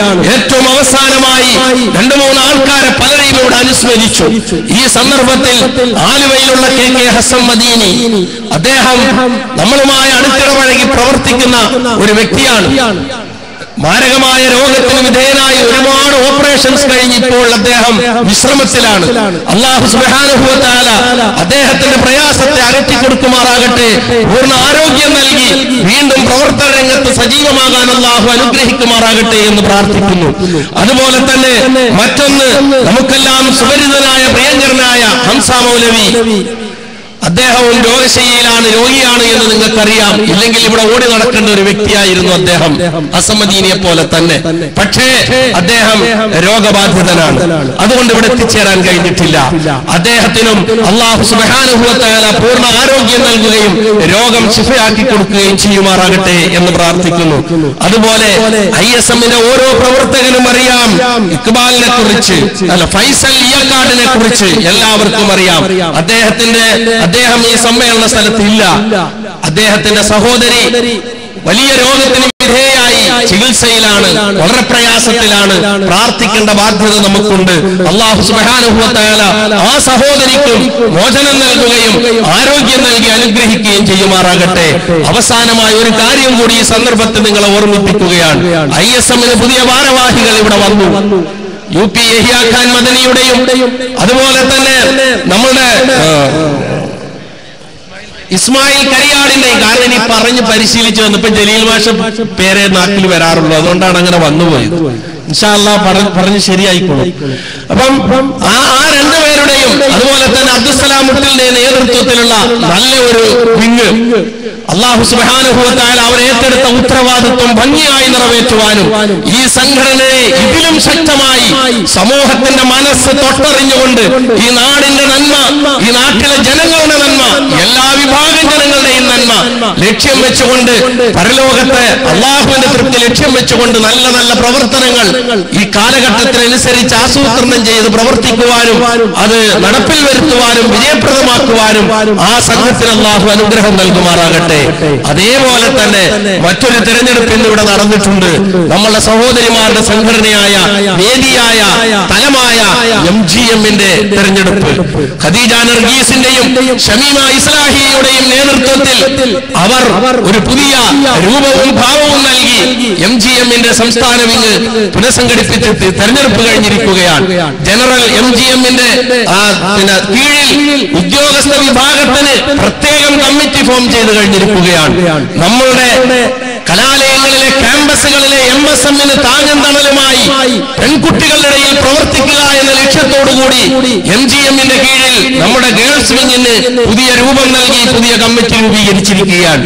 ഏറ്റവും അവസാനമായി 2-3 ആൾക്കാരെ പലരെയും ഇവിടെ അനുസ്മരിച്ചു. ഈ സന്ദർഭത്തിൽ ആലുവയിലുള്ള KK ഹസൻ മദീനി, അദ്ദേഹം നമ്മളുമായി അടുത്തിടപഴകി പ്രവർത്തിക്കുന്ന ഒരു വ്യക്തിയാണ്. മാരകമായ രോഗത്തിന് വിധേയനായി ഒരുപാട് ഓപ്പറേഷൻസ് കഴിഞ്ഞിപ്പോൾ അദ്ദേഹം വിശ്രമത്തിലാണ്. അല്ലാഹു സുബ്ഹാനഹു വ തആല അദ്ദേഹത്തിന്റെ പ്രയാസത്തെ അകറ്റിക്കൊടുക്കുമാറാകട്ടെ, പൂർണ്ണ ആരോഗ്യം നൽകി വീണ്ടും പ്രവർത്തന രംഗത്ത് സജീവമാകാൻ അല്ലാഹു അനുഗ്രഹിക്കുമാറാകട്ടെ എന്ന് പ്രാർത്ഥിക്കുന്നു. അതുപോലെ തന്നെ മറ്റൊന്ന്, നമുക്കെല്ലാം സുപരിചിതനായ പ്രിയങ്കരനായ ഹംസ മൗലവി, അദ്ദേഹവും രോഗിയാണ് എന്ന് നിങ്ങൾക്കറിയാം. ഇല്ലെങ്കിൽ ഇവിടെ ഓടി നടക്കേണ്ട ഒരു വ്യക്തിയായിരുന്നു അദ്ദേഹം, അസമദീനിയെ പോലെ തന്നെ. പക്ഷേ അദ്ദേഹം രോഗബാധിതനാണ്, അതുകൊണ്ട് ഇവിടെ എത്തിച്ചേരാൻ കഴിഞ്ഞിട്ടില്ല. അദ്ദേഹത്തിനും അല്ലാഹു സുബ്ഹാനഹു വ തആല പൂർണ്ണ ആരോഗ്യം നൽകുകയും രോഗം ശിഫയാക്കി കൊടുക്കുകയും ചെയ്യുമാറാകട്ടെ എന്ന് പ്രാർത്ഥിക്കുന്നു. അതുപോലെ ISMന്റെ ഓരോ പ്രവർത്തകനും അറിയാം, ഇക്ബാലിനെ കുറിച്ച്, ഫൈസൽ ഇയക്കാടിനെ കുറിച്ച് എല്ലാവർക്കും അറിയാം. അദ്ദേഹം ഈ സമ്മേളന സ്ഥലത്ത് ഇല്ല. അദ്ദേഹത്തിന്റെ സഹോദരി വലിയ രോഗത്തിന് വിധേയായി ചികിത്സയിലാണ്, വളരെ പ്രയാസത്തിലാണ്. പ്രാർത്ഥിക്കേണ്ട ബാധ്യത നമുക്കുണ്ട്. അല്ലാഹു സുബ്ഹാനഹു വ തആല ആ സഹോദരിക്കും മോചനം നൽകുകയും ആരോഗ്യം നൽകി അനുഗ്രഹിക്കുകയും ചെയ്യുമാറാകട്ടെ. അവസാനമായ ഒരു കാര്യം കൂടി ഈ സന്ദർഭത്തിൽ നിങ്ങളെ ഓർമ്മിപ്പിക്കുകയാണ്. ISMന് പുതിയ ഭാരവാഹികൾ ഇവിടെ വന്നു. UP യഹ്യാ ഖാൻ മദനിയുടെയും അതുപോലെ തന്നെ നമ്മുടെ ഇസ്മായിൽ കരിയാടിന്റെ, കാരണം ഈ പറഞ്ഞ് പരിശീലിച്ചു വന്നപ്പോ ജലീൽ മാഷ പേരെ നാട്ടിൽ വരാറുള്ളൂ, അതുകൊണ്ടാണ് അങ്ങനെ വന്നുപോയത്. ഇൻഷാ അല്ലാഹ് പറഞ്ഞ് ശരിയായിക്കോളും. അപ്പം ആ 2 പേരുടെയും അതുപോലെ തന്നെ അബ്ദുസ്സലാം മുട്ടിലിന്റെ നേതൃത്വത്തിലുള്ള നല്ല ഒരു വിങ് അല്ലാഹു സുബ്ഹാനഹു വ തആല അവർ ഏറ്റെടുത്ത ഉത്തരവാദിത്വം ഭംഗിയായി നിറവേറ്റുവാനും ഈ സംഘടനയെ ഇതിലും ശക്തമായി സമൂഹത്തിന്റെ മനസ്സ് തൊട്ടറിഞ്ഞുകൊണ്ട് ഈ നാടിന്റെ നന്മ, ഈ നാട്ടിലെ ജനങ്ങളുടെ നന്മ, എല്ലാ വിഭാഗം ജനങ്ങളുടെയും നന്മ ലക്ഷ്യം വെച്ചുകൊണ്ട് പരലോകത്തെ അല്ലാഹുവിന്റെ തൃപ്തി ലക്ഷ്യം വെച്ചുകൊണ്ട് നല്ല നല്ല പ്രവർത്തനങ്ങൾ ഈ കാലഘട്ടത്തിനനുസരിച്ച് ആസൂത്രണം ചെയ്ത് പ്രവർത്തിക്കുവാനും അത് നടപ്പിൽ വരുത്തുവാനും വിജയപ്രദമാക്കുവാനും ആ സംഘത്തിന് അല്ലാഹു അനുഗ്രഹം നൽകുമാറാകട്ടെ. അതേപോലെ തന്നെ മറ്റൊരു തെരഞ്ഞെടുപ്പ് ഇന്ന് ഇവിടെ നടന്നിട്ടുണ്ട്. നമ്മളുടെ സഹോദരിമാരുടെ സംഘടനയായ വേദിയായ തലമായ MGMന്റെ തെരഞ്ഞെടുപ്പ്. ഖദീജ നർഗീസിന്റെയും ഷമീമ ഇസ്ലാഹിയുടെയും നേതൃത്വത്തിൽ അവർ ഒരു പുതിയ രൂപവും ഭാവവും നൽകി MGMന്റെ സംസ്ഥാന വിങ് പുനഃസംഘടിപ്പിച്ചിട്ട് തെരഞ്ഞെടുപ്പ് കഴിഞ്ഞിരിക്കുകയാണ്. ജനറൽ MGMന്റെ കീഴിൽ ഉദ്യോഗസ്ഥ വിഭാഗത്തിന് പ്രത്യേകം കമ്മിറ്റി ഫോം ചെയ്ത് കഴിഞ്ഞിരിക്കുകയാണ്. നമ്മളുടെ കലാലയങ്ങളിലെ ക്യാമ്പസുകളിലെ MSMന് താങ്ങും തണലുമായി പെൺകുട്ടികളുടെ ഇടയിൽ പ്രവർത്തിക്കുക എന്ന ലക്ഷ്യത്തോടുകൂടി MGMന്റെ കീഴിൽ നമ്മുടെ ഗേൾസ് വിങ്ങിന് പുതിയ രൂപം നൽകി പുതിയ കമ്മിറ്റി രൂപീകരിച്ചിരിക്കുകയാണ്.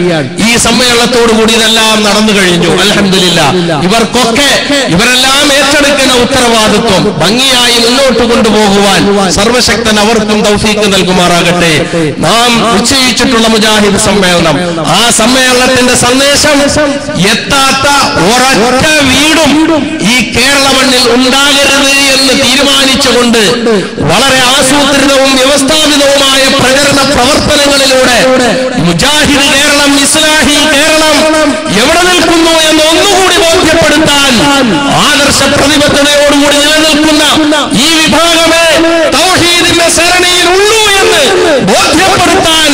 ഈ സമ്മേളനത്തോടുകൂടി ഇതെല്ലാം നടന്നു കഴിഞ്ഞു. അൽഹംദുലില്ലാഹ്. ഇവരെല്ലാം ഏറ്റെടുക്കുന്ന ഉത്തരവാദിത്വം ഭംഗിയായി മുന്നോട്ട് കൊണ്ടുപോകുവാൻ സർവശക്തൻ അവർക്കും തൗഫീഖ് നൽകുമാറാകട്ടെ. നാം നിശ്ചയിച്ചിട്ടുള്ള മുജാഹിദ് സമ്മേളനം, ആ സമ്മേളനത്തിന്റെ സന്ദേശം എത്താത്ത ഒരൊറ്റ വീടും ഈ കേരള മണ്ണിൽ ഉണ്ടാകരുത് എന്ന് തീരുമാനിച്ചുകൊണ്ട് വളരെ ആസൂത്രിതവും വ്യവസ്ഥാപിതവുമായ പ്രചരണ പ്രവർത്തനങ്ങളിലൂടെ മുജാഹിദ് കേരളം, ഇസ്ലാഹി കേരളം എവിടെ നിൽക്കുന്നു എന്ന് ഒന്നുകൂടി ബോധ്യപ്പെടുത്താൻ ആദർശ പ്രതിബദ്ധതയോടുകൂടി നിലനിൽക്കുന്ന ഈ വിഭാഗമേ തൗഹീദിന്റെ സരണിയിൽ ഉള്ളൂ എന്ന് ബോധ്യപ്പെടുത്താൻ,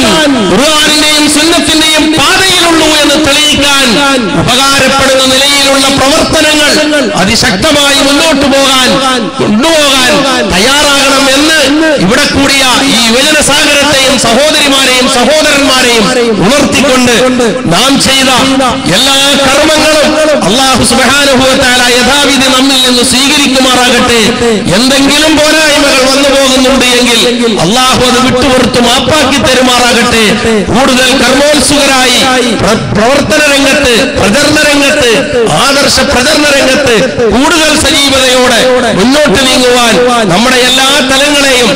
ഖുർആനിന്റെയും സുന്നത്തിന്റെയും പാതയിലുള്ളൂ എന്ന് തെളിയിക്കാൻ ഉപകാരപ്പെടുന്ന നിലയിലുള്ള പ്രവർത്തനങ്ങൾ അതിശക്തമായി മുന്നോട്ട് കൊണ്ടുപോകാൻ തയ്യാറാകണം എന്ന് ഇവിടെ കൂടിയ ഈ യുവജന സാഗരത്തെയും സഹോദരിമാരെയും സഹോദരന്മാരെയും ഉണർത്തിക്കൊണ്ട് നാം ചെയ്ത എല്ലാ കർമ്മങ്ങളും അല്ലാഹു സുബ്ഹാനഹു വ തആല യഥാവിധി നമ്മിൽ നിന്ന് സ്വീകരിക്കുമാറാകട്ടെ. എന്തെങ്കിലും പോരായ്മകൾ വന്നു പോകുന്നുണ്ട് എങ്കിൽ അല്ലാഹു അത് വിട്ടുപുറത്ത് മാപ്പാക്കി തരുമാറാകട്ടെ. കൂടുതൽ കർമ്മോത്സുകരായി പ്രവർത്തന രംഗത്ത്, പ്രചരണ രംഗത്ത്, ആദർശ പ്രചരണ രംഗത്ത് കൂടുതൽ സജീവതയോടെ മുന്നോട്ട് നീങ്ങുവാൻ നമ്മുടെ എല്ലാ തലങ്ങളെയും,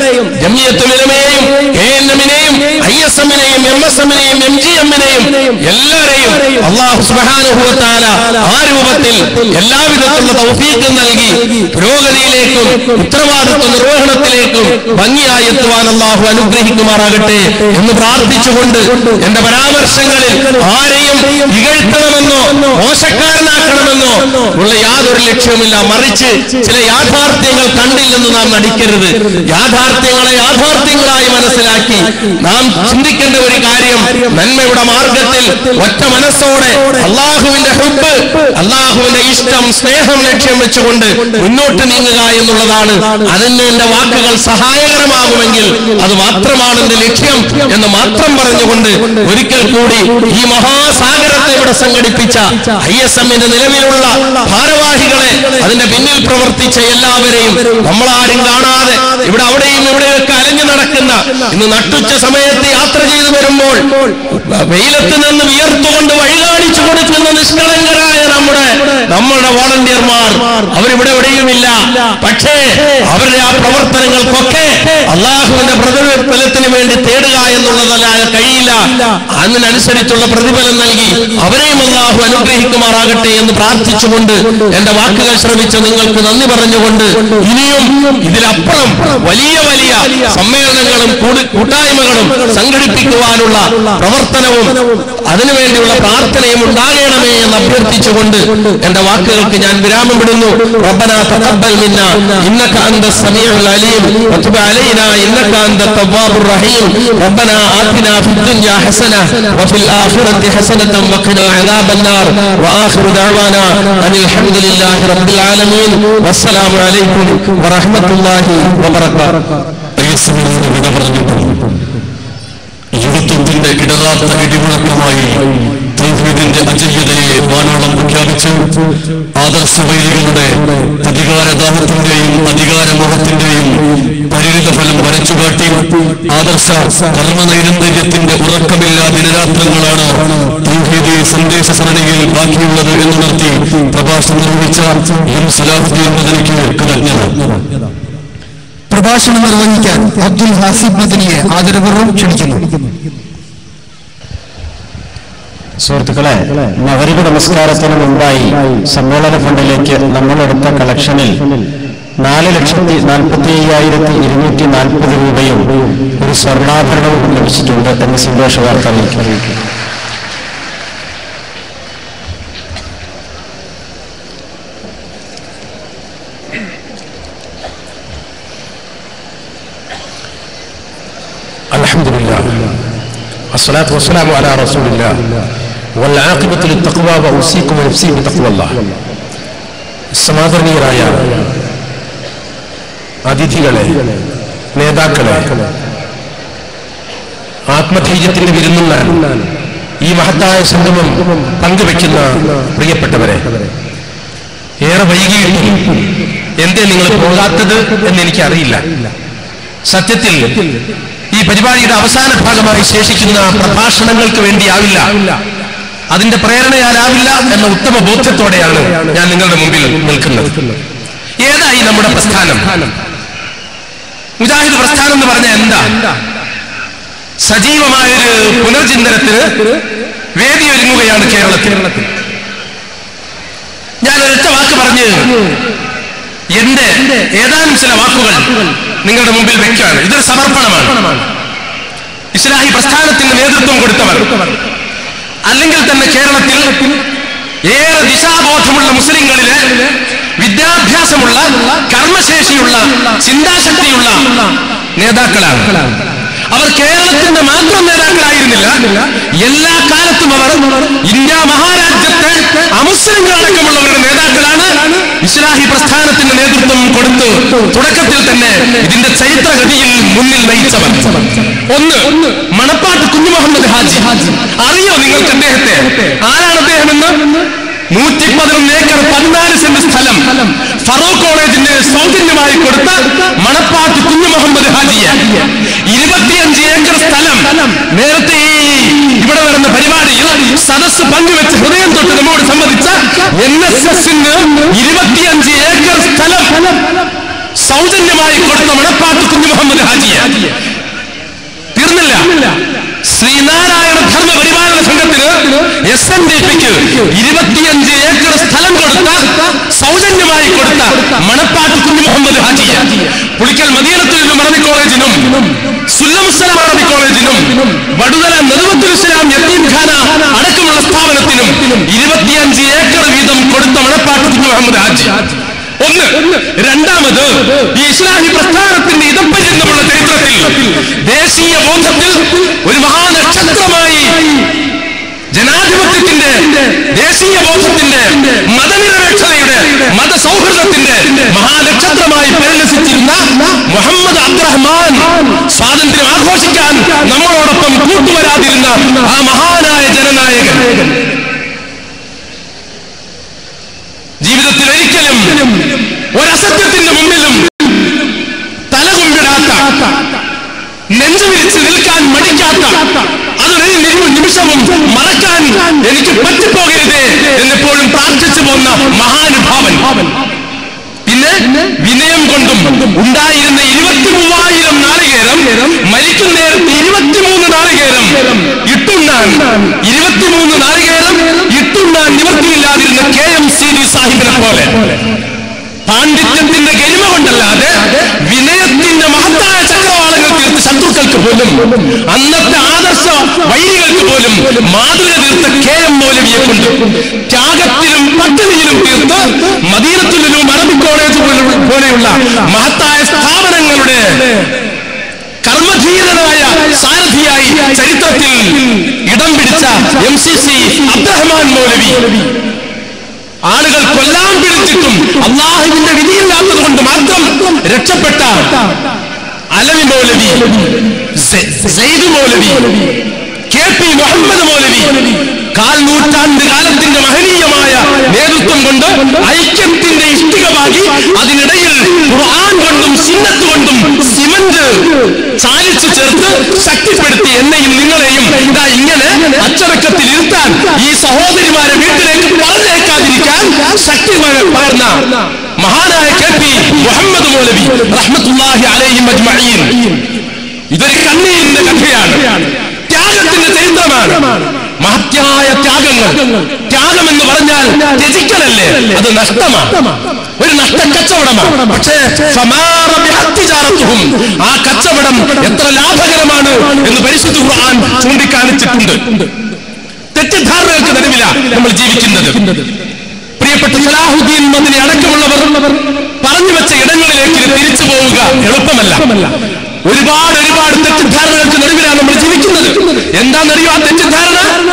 ജംഇയ്യത്തുൽ ഉലമയെയും ANMനെയും ISMനെയും MSMനെയും MGMനെയും എല്ലാരെയും അല്ലാഹു സുബ്ഹാനഹു വ തആല ആ രൂപത്തിൽ എല്ലാവിധത്തിലുള്ള തൗഫീഖ് നൽകി പുരോഗതിയിലേക്കും ഉത്തരവാദിത്വ നിർവഹണത്തിലേക്കും ഭംഗിയായി എത്തുവാൻ അല്ലാഹു അനുഗ്രഹിക്കുമാറാകട്ടെ എന്ന് പ്രാർത്ഥിച്ചുകൊണ്ട് എന്റെ പരാമർശങ്ങളിൽ ആരെയും ഇകഴ്ത്തണമെന്നോ മോശക്കാരനാക്കണമെന്നോ ഉള്ള യാതൊരു ലക്ഷ്യവുമില്ല. മറിച്ച് ചില യാഥാർത്ഥ്യങ്ങൾ കണ്ടില്ലെന്ന് നാം നടിക്കരുത്. യാഥാർത്ഥ്യങ്ങളെ യാഥാർത്ഥ്യങ്ങളായി മനസ്സിലാക്കി നാം ചിന്തിക്കേണ്ട ഒരു കാര്യം, നന്മയുടെ മാർഗത്തിൽ ഒറ്റ മനസ്സോടെ അള്ളാഹുവിന്റെ ഹുബ്ബ്, അള്ളാഹുവിന്റെ ഇഷ്ടം, സ്നേഹം ലക്ഷ്യം വെച്ചുകൊണ്ട് മുന്നോട്ട് നീങ്ങുക എന്നുള്ളതാണ്. അതിന് എന്റെ വാക്കുകൾ സഹായകരമാകുമെങ്കിൽ അത് മാത്രമാണ് എന്റെ ലക്ഷ്യം എന്ന് മാത്രം പറഞ്ഞുകൊണ്ട് ഒരിക്കൽ കൂടി ഈ മഹാസാഗരത്തെ ഇവിടെ സംഘടിപ്പിച്ച ISMന്റെ നിലവിലുള്ള ഭാരവാഹികളെ, അതിന്റെ പിന്നിൽ പ്രവർത്തിച്ച എല്ലാവരെയും, നമ്മളാരും കാണാതെ ഇവിടെ അവിടെയും ഇവിടെയൊക്കെ അലഞ്ഞു നടക്കുന്ന, ഇന്ന് നട്ടുച്ച സമയത്ത് യാത്ര ചെയ്തു വരുമ്പോൾ വെയിലത്ത് നിന്ന് വിയർത്തുകൊണ്ട് വഴി കാണിച്ചു കൊടുക്കുന്ന നിഷ്കളങ്കരായ നമ്മളുടെ വോളണ്ടിയർമാർ അവരിവിടെ എവിടെയുമില്ല. പക്ഷേ അവരുടെ ആ പ്രവർത്തനങ്ങൾക്കൊക്കെ അള്ളാഹുവിന്റെ പ്രതിഫലത്തിന് വേണ്ടി തേടുക എന്നുള്ളതല്ലാതെ കഴിയില്ല. അതിനനുസരിച്ചുള്ള പ്രതിഫലം നൽകി അവരെയും അള്ളാഹു അനുഗ്രഹിക്കുമാറാകട്ടെ എന്ന് പ്രാർത്ഥിച്ചുകൊണ്ട് എന്റെ വാക്കുകൾ ശ്രമിച്ച നിങ്ങൾക്ക് നന്ദി പറഞ്ഞുകൊണ്ട് ഇനിയും ഇതിലപ്പുറം വലിയ വലിയ സമ്മേളനങ്ങളും കൂട്ടായ്മകളും സംഘടിപ്പിക്കുവാനുള്ള പ്രവർത്തനവും അതിനുവേണ്ടിയുള്ള പ്രാർത്ഥനയും ഉണ്ടാകണമേ എന്ന് അഭ്യർത്ഥിച്ചുകൊണ്ട് എന്റെ വാക്കുകൾക്ക് ഞാൻ വിരാമം വിടുന്നു. റബ്ബനാ തഖബ്ബൽ മിന്നാ ഇന്നക അന്തസ് സമീഉൽ അലീം വതുബ് അലൈനാ ഇന്നക അന്തത് തവ്വാബുർ റഹീം. റബ്ബനാ ആതിനാ ഫിദ് ദുനിയാ ഹസന വഫിൽ ആഖിറതി ഹസനതൻ വഖിനാ അദാബന്നാർ. വആഖിറു ദഅവാനാ അനിൽ ഹംദുലില്ലാഹി റബ്ബിൽ ആലമീൻ. വസ്സലാമു അലൈക്കും വറഹ്മത്തുള്ളാഹി വബറകാതുഹു. യുവത്വത്തിന്റെ ഇടറാത്ത ഇടിമുഴക്കമായി തൗഹീദിന്റെ അജയ്യതയെ വാനോളം പ്രഖ്യാപിച്ച് ആദർശവൈരികളുടെ അധികാരദാഹത്തിന്റെയും അധികാരമോഹത്തിന്റെയും പരിണിത ഫലം വരച്ചുകാട്ടി ആദർശ കർമ്മനൈരന്തര്യത്തിന്റെ ഉറക്കമില്ലാ ദിനരാത്രങ്ങളാണ് തൗഹീദി സന്ദേശ സരണിയിൽ ബാക്കിയുള്ളത് എന്ന് നിർത്തി പ്രഭാഷണം നിർവഹിച്ച എം സലാഹുദ്ദീൻ മദനിക്ക് കൃതജ്ഞത. പ്രഭാഷണം നിർവഹിക്കാൻ അബ്ദുൽ ഹാസിബ് മദനിയെ ആദരപൂർവ്വം ക്ഷണിക്കുന്നു. സുഹൃത്തുക്കളെ, മഗ്‌രിബ് നമസ്കാരത്തിന് മുമ്പായി സമ്മേളന ഫണ്ടിലേക്ക് നമ്മളെടുത്ത കളക്ഷനിൽ 4,45,240 രൂപയും ഒരു സ്വർണ്ണാഭരണവും ലഭിച്ചിട്ടുണ്ട് എന്ന സന്തോഷ വാർത്ത അറിയിക്കും. അൽഹംദുലില്ലാഹ് വസ്സലാത്തു വസ്സലാമു അലാ റസൂലില്ലാഹ് വൽ ആഖിബത്തു ലിത്തഖ്വാ വഉസീകും നഫ്സി ബിത്തഖ്വല്ലാഹ്. സമാദരണീയരായ അതിഥികളെ, നേതാക്കളെ, ആത്മധൈര്യത്തിന്റെ വിരുന്നുണ്ണാൻ ഈ മഹത്തായ സംഗമം പങ്കുവെക്കുന്ന പ്രിയപ്പെട്ടവരെ, ഏറെ വൈകിയിട്ടും എന്തേ നിങ്ങൾ പോകാത്തത് എന്ന് എനിക്കറിയില്ല. സത്യത്തിൽ ഈ പരിപാടിയുടെ അവസാന ഭാഗമായി ശേഷിക്കുന്ന പ്രഭാഷണങ്ങൾക്ക് വേണ്ടിയാവില്ല, അതിന്റെ പ്രേരണയാലാവില്ല എന്ന ഉത്തമ ബോധ്യത്തോടെയാണ് ഞാൻ നിങ്ങളുടെ മുമ്പിൽ നിൽക്കുന്നത്. ഏതായി നമ്മുടെ പ്രസ്ഥാനം? മുജാഹിദ് പ്രസ്ഥാനം എന്ന് പറഞ്ഞാൽ എന്താ? സജീവമായൊരു പുനർചിന്തനത്തിന് വേദിയൊരുങ്ങുകയാണ് കേരളത്തിൽ. ഞാൻ ഒരൊറ്റ വാക്ക് പറഞ്ഞ് എന്റെ ഏതാനും ചില വാക്കുകൾ നിങ്ങളുടെ മുമ്പിൽ വെക്കുകയാണ്. ഇതൊരു സമർപ്പണമാണ്. ഇസ്ലാഹി പ്രസ്ഥാനത്തിന് നേതൃത്വം കൊടുത്തവർ, അല്ലെങ്കിൽ തന്നെ കേരളത്തിൽ ഏറെ ദിശാബോധമുള്ള മുസ്ലിങ്ങളിലെ വിദ്യാഭ്യാസമുള്ള, കർമ്മശേഷിയുള്ള, ചിന്താശക്തിയുള്ള നേതാക്കളാണ്. അവർ കേരളത്തിന്റെ മാത്രം നേതാക്കളായിരുന്നില്ല, എല്ലാ കാലത്തും അവർ ഇന്ത്യ മഹാരാജ്യത്തെ അമുസ്ലിങ്ങളടക്കമുള്ളവരുടെ നേതാക്കളാണ് ഇസ്ലാഹി പ്രസ്ഥാനത്തിന് നേതൃത്വം കൊടുത്തു തുടക്കത്തിൽ തന്നെ ഇതിന്റെ ചരിത്രഗതിയിൽ മുന്നിൽ നയിച്ചവർ. ഒന്ന്, മണപ്പാട്ട് കുഞ്ഞുമുഹമ്മദ് ഹാജി. അറിയോ നിങ്ങൾക്ക് അദ്ദേഹത്തെ? ആരാണ് അദ്ദേഹമെന്ന്? 111 ഏക്കർ 14 സെന്റ് സ്ഥലം ഫറൂഖ് കോളേജിന് സൗജന്യമായി കൊടുത്ത മണപ്പാട്ട് കുഞ്ഞുമുഹമ്മദ് ഹാജിയെ, 25 ഏക്കർ സ്ഥലം നേരത്തെ ഇവിടെ നടന്ന പരിപാടിയിൽ സദസ് പങ്കുവെച്ച് ഹൃദയം തൊട്ട് നമ്മോട് സംബന്ധിച്ച NSSന് 25 ഏക്കർ സ്ഥലം സൗജന്യമായി കൊടുത്ത മണപ്പാട്ട് കുഞ്ഞുമുഹമ്മദ് ഹാജിയെ. തീർന്നില്ല, ശ്രീനാരായണ ധർമ്മ പരിപാലന സംഘത്തിന് SNDPക്ക് 25 ഏക്കർ സ്ഥലം കൊടുത്ത, സൗജന്യമായി കൊടുത്ത മണപ്പാട്ട് കുഞ്ഞു മുഹമ്മദ് ഹാജിയെ പുളിക്കൽ മദീനത്തുൽ അറബി കോളേജിനും സുല്ലമുസ്സലാം അറബി കോളേജിനും വടുതല നദവത്തുൽ ഇസ്ലാം യതീംഖാന അടക്കമുള്ള സ്ഥാപനത്തിനും 25 ഏക്കർ വീതം കൊടുത്ത മണപ്പാട്ട് കുഞ്ഞു മുഹമ്മദ് ഹാജി ഒന്ന്. രണ്ടാമത്, ഈ ഇസ്ലാഹി പ്രസ്ഥാനത്തിന്റെ ഇതപ്പര്യന്തമുള്ള ചരിത്രത്തിൽ ദേശീയ ബോധത്തിൽ ഒരു മഹാനക്ഷത്രമായി, ജനാധിപത്യത്തിന്റെ, ദേശീയ ബോധത്തിന്റെ, മതനിരപേക്ഷതയുടെ, മതസൗഹൃദത്തിന്റെ മഹാനക്ഷത്രമായി പരിണമിച്ചിരുന്ന മുഹമ്മദ് അബ്ദുറഹ്മാൻ സ്വാതന്ത്ര്യം ആഘോഷിക്കാൻ നമ്മളോടൊപ്പം കൂട്ടുവരാതിരുന്ന ആ മഹാനായ ജനനായകൻ ജീവിതത്തിൽ ഒരിക്കലും ഒരസത്യത്തിന്റെ മുമ്പിലും തലകുമ്പിടാത്ത, നെഞ്ചുവിരിച്ച് നിൽക്കാൻ മടിക്കാത്ത, അതൊരു നിമിഷവും മറക്കാൻ എനിക്ക് പറ്റിപ്പോകരുതേ എന്നെപ്പോഴും പ്രാർത്ഥിച്ചു പോന്ന മഹാനുഭാവൻ. പിന്നെ വിനയം കൊണ്ടും ഉണ്ടായിരുന്ന 23,000 നാളികേരം മരിക്കുന്ന നേരത്ത് 23 നാളികേരം ഇട്ടുണ്ണാൻ 23 നാളികേരം ഇട്ടുണ്ണാൻ നിവൃത്തിയില്ലാതിരുന്ന KMCD സാഹിബിനെ പോലെ പാണ്ഡിത്യത്തിന്റെ ഗരിമ കൊണ്ടല്ലാതെ വിനയത്തിന്റെ മഹത്തായ ചക്രവാളങ്ങൾ തീർത്ത് ശത്രുക്കൾക്ക് പോലും, അന്നത്തെ ആദർശ വൈരികൾക്ക് പോലും മാതൃക തീർത്ത KM മൗലവിയെ കൊണ്ട് ത്യാഗത്തിലും പട്ടിണിയിലും തീർത്ത് മദീനത്തുൽ അറബി കോളേജ് പോലെയുള്ള മഹത്തായ സ്ഥാപനങ്ങളുടെ കർമ്മധീരനായ സാരഥിയായി ചരിത്രത്തിൽ ഇടം പിടിച്ച MCC അബ്ദുറഹ്മാൻ മൗലവി, ആളുകൾ കൊല്ലാൻ പിടിച്ചിട്ടും അള്ളാഹുവിന്റെ വിധിയില്ലാത്തത് കൊണ്ട് മാത്രം രക്ഷപ്പെട്ട അലവി മൗലവി, സെയ്ദ് മൗലവി, KP മുഹമ്മദ് മൗലവി, 4 നൂറ്റാണ്ട് കാലത്തിന്റെ മഹനീയമായ നേതൃത്വം കൊണ്ട് ഐക്യത്തിന്റെ ഇഷ്ടികമാക്കി അതിനിടയിൽ ഖുർആൻ കൊണ്ടും സുന്നത്ത് കൊണ്ടും സിമന്റ് ചാലിച്ചു ചേർത്ത് ശക്തിപ്പെടുത്തി എന്നെയും നിങ്ങളെയും ഇതാ ഇങ്ങനെ അച്ചടക്കത്തിൽ ഇരുത്താൻ, ഈ സഹോദരിമാരെ വീട്ടിലേക്ക് പറഞ്ഞേക്കാതിരിക്കാൻ ശക്തി പകർന്ന മഹാനായ KP മുഹമ്മദ് മൗലവി റഹ്മത്തുള്ളാഹി അലൈഹിം അജ്മഈൻ. ഇതൊരു കണ്ണീരിന്റെ കഥയാണ്, ത്യാഗത്തിന്റെ ചരിത്രമാണ്. മഹത്യായ ത്യാഗങ്ങൾ. ത്യാഗമെന്ന് പറഞ്ഞാൽ ത്യജിക്കലല്ലേ, അത് നഷ്ടമാണ്, ഒരു നഷ്ടക്കച്ചവടമാണ്. പക്ഷേ ആ കച്ചവടം എത്ര ലാഭകരമാണ് എന്ന് പരിശുദ്ധ ഖുർആൻ ചൂണ്ടിക്കാണിച്ചിട്ടുണ്ട്. തെറ്റിദ്ധാരണകൾക്ക് നടുവില നമ്മൾ ജീവിക്കുന്നത്. പ്രിയപ്പെട്ട സലാഹുദ്ദീൻ മദനി അടക്കമുള്ളവർ പറഞ്ഞു വെച്ച ഇടങ്ങളിലേക്ക് തിരിച്ചു പോവുക എളുപ്പമല്ല. ഒരുപാട് തെറ്റിദ്ധാരണകൾക്ക് നടുവിലാണ് നമ്മൾ ജീവിക്കുന്നത്. എന്താണെന്നറിയോ ആ തെറ്റിദ്ധാരണ?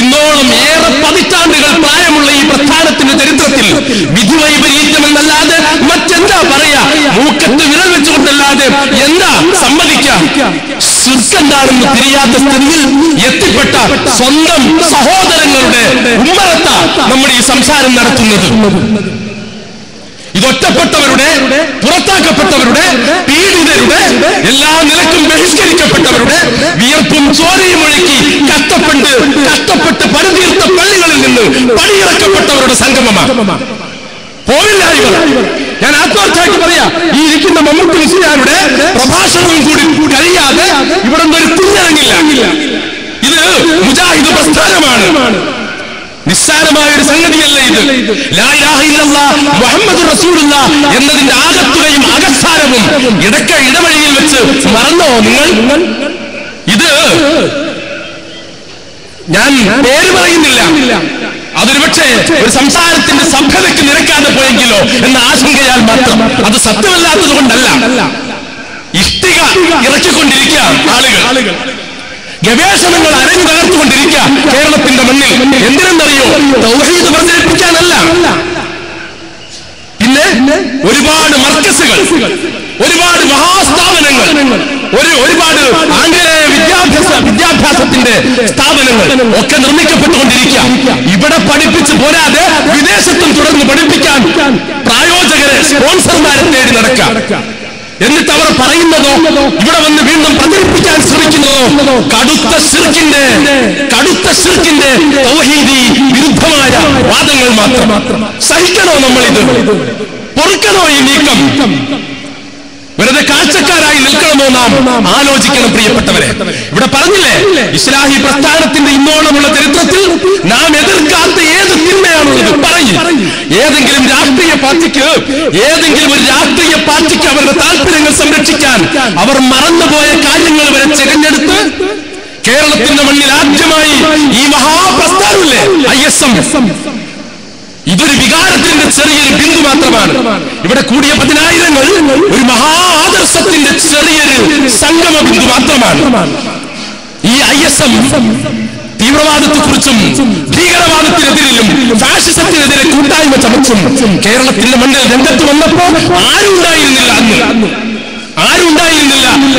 ഇന്നോളം ഏറെ പതിറ്റാണ്ടുകൾ പ്രായമുള്ള ഈ പ്രസ്ഥാനത്തിന്റെ ചരിത്രത്തിൽ വിധിവൈപരീത്യമെന്നല്ലാതെ മറ്റെന്താ പറയാ, മൂക്കത്ത് വിരൽ വെച്ചുകൊണ്ടല്ലാതെ എന്താ സമ്മതിക്കാം? ശിർക്കെന്താണെന്ന് തിരിയാത്ത സ്ഥിതിയിൽ എത്തിപ്പെട്ട സ്വന്തം സഹോദരങ്ങളുടെ ഉമ്മറത്ത നമ്മുടെ ഈ സംസാരം നടത്തുന്നത്. ഇതൊറ്റപ്പെട്ടവരുടെ, പുറത്താക്കപ്പെട്ടവരുടെ, പീഡിതരുടെ, എല്ലാ നിലക്കും ബഹിഷ്കരിക്കപ്പെട്ടവരുടെ വിയർപ്പും ചോരയും ഒഴുക്കി കഷ്ടപ്പെട്ട് പണിതീർത്ത പള്ളികളിൽ നിന്ന് പണിയിറക്കപ്പെട്ടവരുടെ സംഗമമാണ്. പോവില്ല ഇവർ. ഞാൻ ആത്മാർത്ഥമായിട്ട് പറയാ, ഈ ഇരിക്കുന്ന മമ്മൂട്ടി മുസ്ലിയാരുടെ പ്രഭാഷണവും കൂടി കഴിയാതെ ഇവിടെ ഒരു തിരിഞ്ഞിറങ്ങില്ല. ഇത് മുജാഹിദ് പ്രസ്ഥാനമാണ്, നിസ്സാരമായ ഒരു സംഗതിയല്ല ഇത്. ലാ ഇലാഹ ഇല്ലല്ലാഹ് മുഹമ്മദുർ റസൂലുള്ളാഹ് എന്നതിന്റെ ആകത്തുകയും അകസാരവും ഇടവഴിയിൽ വെച്ച് മറന്നോ നിങ്ങൾ? ഇത് ഞാൻ പേര് പറയുന്നില്ല, അതൊരു പക്ഷേ ഒരു സംസാരത്തിന്റെ സഭ്യതയ്ക്ക് നിരക്കാതെ പോയെങ്കിലോ എന്ന ആശങ്കയാൽ മാത്രം. അത് സത്യമല്ലാത്തത് കൊണ്ടല്ല. ഇഷ്ടിക ഇറക്കിക്കൊണ്ടിരിക്കുക ആളുകൾ, ഗവേഷണങ്ങൾ അരങ്ങു തകർത്തുകൊണ്ടിരിക്കുക കേരളത്തിന്റെ മണ്ണിൽ. എന്തിനെന്നറിയോ? തൗഹീദ് പ്രചരിപ്പിക്കാനല്ല. പിന്നെ ഒരുപാട് മർക്കസുകൾ, ഒരുപാട് മഹാസ്ഥാപനങ്ങൾ, ഒരുപാട് ആംഗലേയ വിദ്യാഭ്യാസത്തിന്റെ സ്ഥാപനങ്ങൾ ഒക്കെ നിർമ്മിക്കപ്പെട്ടുകൊണ്ടിരിക്കുക. ഇവിടെ പഠിപ്പിച്ച് പോരാതെ വിദേശത്തും തുടർന്ന് പഠിപ്പിക്കാൻ പ്രായോജകരെ, സ്പോൺസർമാരെ തേടി നടക്കാം. എന്നിട്ട് അവർ പറയുന്നതോ, ഇവിടെ വന്ന് വീണ്ടും പ്രചരിപ്പിക്കാൻ ശ്രമിക്കുന്നതോ കടുത്ത ശിർക്കിന്റെ തൗഹീദി വിരുദ്ധമായ വാദങ്ങൾ മാത്രം. സഹിക്കണോ നമ്മളിത്? പൊറുക്കണോ ഈ നീക്കം? വെറുതെ കാഴ്ചക്കാരായി നിൽക്കണമോ നാം ആലോചിക്കണം പ്രിയപ്പെട്ടവരെ. ഇവിടെ പറഞ്ഞില്ലേ, ഇസ്ലാഹി പ്രസ്ഥാനത്തിന്റെ ഇന്നോളമുള്ള ചരിത്രത്തിൽ നാം എതിർക്കാത്ത ഏത് തിന്മയാണുള്ളത് പറയും. ഏതെങ്കിലും രാഷ്ട്രീയ പാർട്ടിക്ക് അവരുടെ താല്പര്യങ്ങൾ സംരക്ഷിക്കാൻ അവർ മറന്നുപോയ കാര്യങ്ങൾ വരെ ചെകഞ്ഞെടുത്ത് കേരളത്തിന്റെ മണ്ണിൽ ആദ്യമായി ഈ മഹാപ്രസ്ഥാനമില്ലേ ISM, ഇതൊരു വികാരത്തിന്റെ ചെറിയൊരു ബിന്ദു മാത്രമാണ്. ഇവിടെ കൂടിയ 10,000 ഒരു മഹാ ആദർശത്തിന്റെ ചെറിയൊരു സംഗമ ബിന്ദു മാത്രമാണ്. ഈ ISM തീവ്രവാദത്തെക്കുറിച്ചും ഭീകരവാദത്തിനെതിരിലും ഫാഷിസത്തിനെതിരെ കൂട്ടായ്മ ചമച്ചും കേരളത്തിന്റെ മണ്ണിൽ രംഗത്ത് വന്നപ്പോൾ ആരുണ്ടായിരുന്നില്ല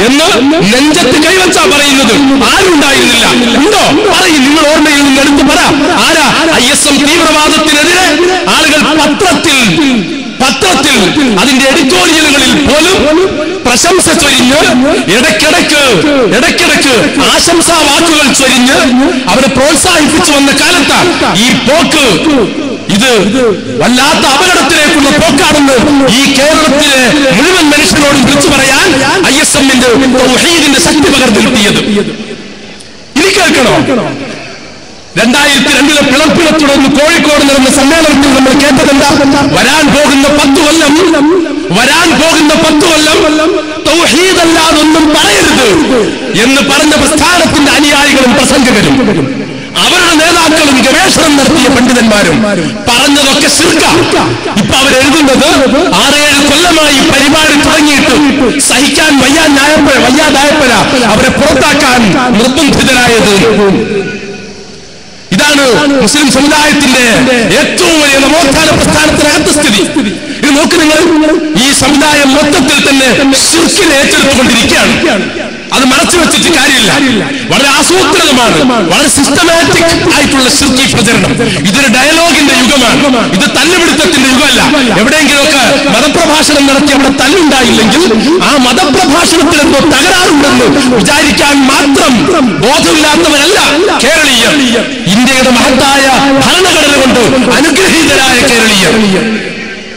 എന്ന് നെഞ്ചത്ത് കൈവച്ചാ പറയുന്നത്. ആരുണ്ടായിരുന്നില്ല ഉണ്ടോ പറയും, നിങ്ങൾ ഓർമ്മയിൽ നിന്ന് എടുത്തു പറ. ആരാ? ISM തീവ്രവാദത്തിനെതിരെ ആളുകൾ പത്രത്തിൽ അതിന്റെ എഡിറ്റോറിയലുകളിൽ പോലും പ്രശംസ ചൊരിഞ്ഞ് ഇടയ്ക്കിടയ്ക്ക് ആശംസാ വാക്കുകൾ ചൊരിഞ്ഞ് അവരെ പ്രോത്സാഹിപ്പിച്ചു വന്ന കാലത്ത് ഈ പോക്ക് ഇത് വല്ലാത്ത അപകടത്തിലേക്കുള്ള പോക്കാണെന്ന് ഈ കേരളത്തിലെ മുഴുവൻ മനുഷ്യരോടും വിളിച്ചു പറയാൻ ISMന്റെ തൗഹീദിന്റെ ശക്തി പകർന്നു കിട്ടിയത്. ഇനി കേൾക്കണോ? 2002 പിളർപ്പിനെ തുടർന്ന് കോഴിക്കോട് നടന്ന സമ്മേളനത്തിൽ നമ്മൾ കേട്ടതെന്താ? വരാൻ പോകുന്ന 10 കൊല്ലം തൗഹീദല്ലാതൊന്നും പറയരുത് എന്ന് പറഞ്ഞ പ്രസ്ഥാനത്തിന്റെ അനുയായികളും പ്രസംഗകരും അവരുടെ നേതാക്കളും ഗവേഷണം നടത്തിയ പണ്ഡിതന്മാരും പറഞ്ഞതൊക്കെ ശിർക്കാ. ഇപ്പൊ അവരെഴുതുന്നത് 6-7 കൊല്ലമായി പരിപാടി തുടങ്ങിയിട്ട് സഹിക്കാൻ വയ്യാതായപ്പോഴ അവരെ പുറത്താക്കാൻ നിർബന്ധിതരായത്. ഇതാണ് മുസ്ലിം സമുദായത്തിന്റെ ഏറ്റവും വലിയ നവോത്ഥാന പ്രസ്ഥാനത്തിനകത്ത് സ്ഥിതി. ഇത് നോക്ക് നിങ്ങൾ, ഈ സമുദായം മൊത്തത്തിൽ തന്നെ ശിർക്കിനെ ഏറ്റെടുത്തുകൊണ്ടിരിക്കുകയാണ്. അത് മറച്ചു വെച്ചിട്ട് കാര്യമില്ല. വളരെ ആസൂത്രിതമാണ്, വളരെ സിസ്റ്റമാറ്റിക് ആയിട്ടുള്ള ശിർക്കി പ്രചരണം. ഇതൊരു ഡയലോഗിന്റെ യുഗമാണ്, ഇത് തല്ലുപിടുത്തത്തിന്റെ യുഗമല്ല. എവിടെയെങ്കിലുമൊക്കെ മതപ്രഭാഷണം നടത്തി അവിടെ തല്ലുണ്ടായില്ലെങ്കിൽ ആ മതപ്രഭാഷണത്തിൽ എന്തോ തകരാറുണ്ടെന്ന് വിചാരിക്കാൻ മാത്രം ബോധമില്ലാത്തവരല്ല കേരളീയർ. ഇന്ത്യയുടെ മഹത്തായ ഭരണഘടന കൊണ്ട് അനുഗ്രഹീതരായ കേരളീയർ.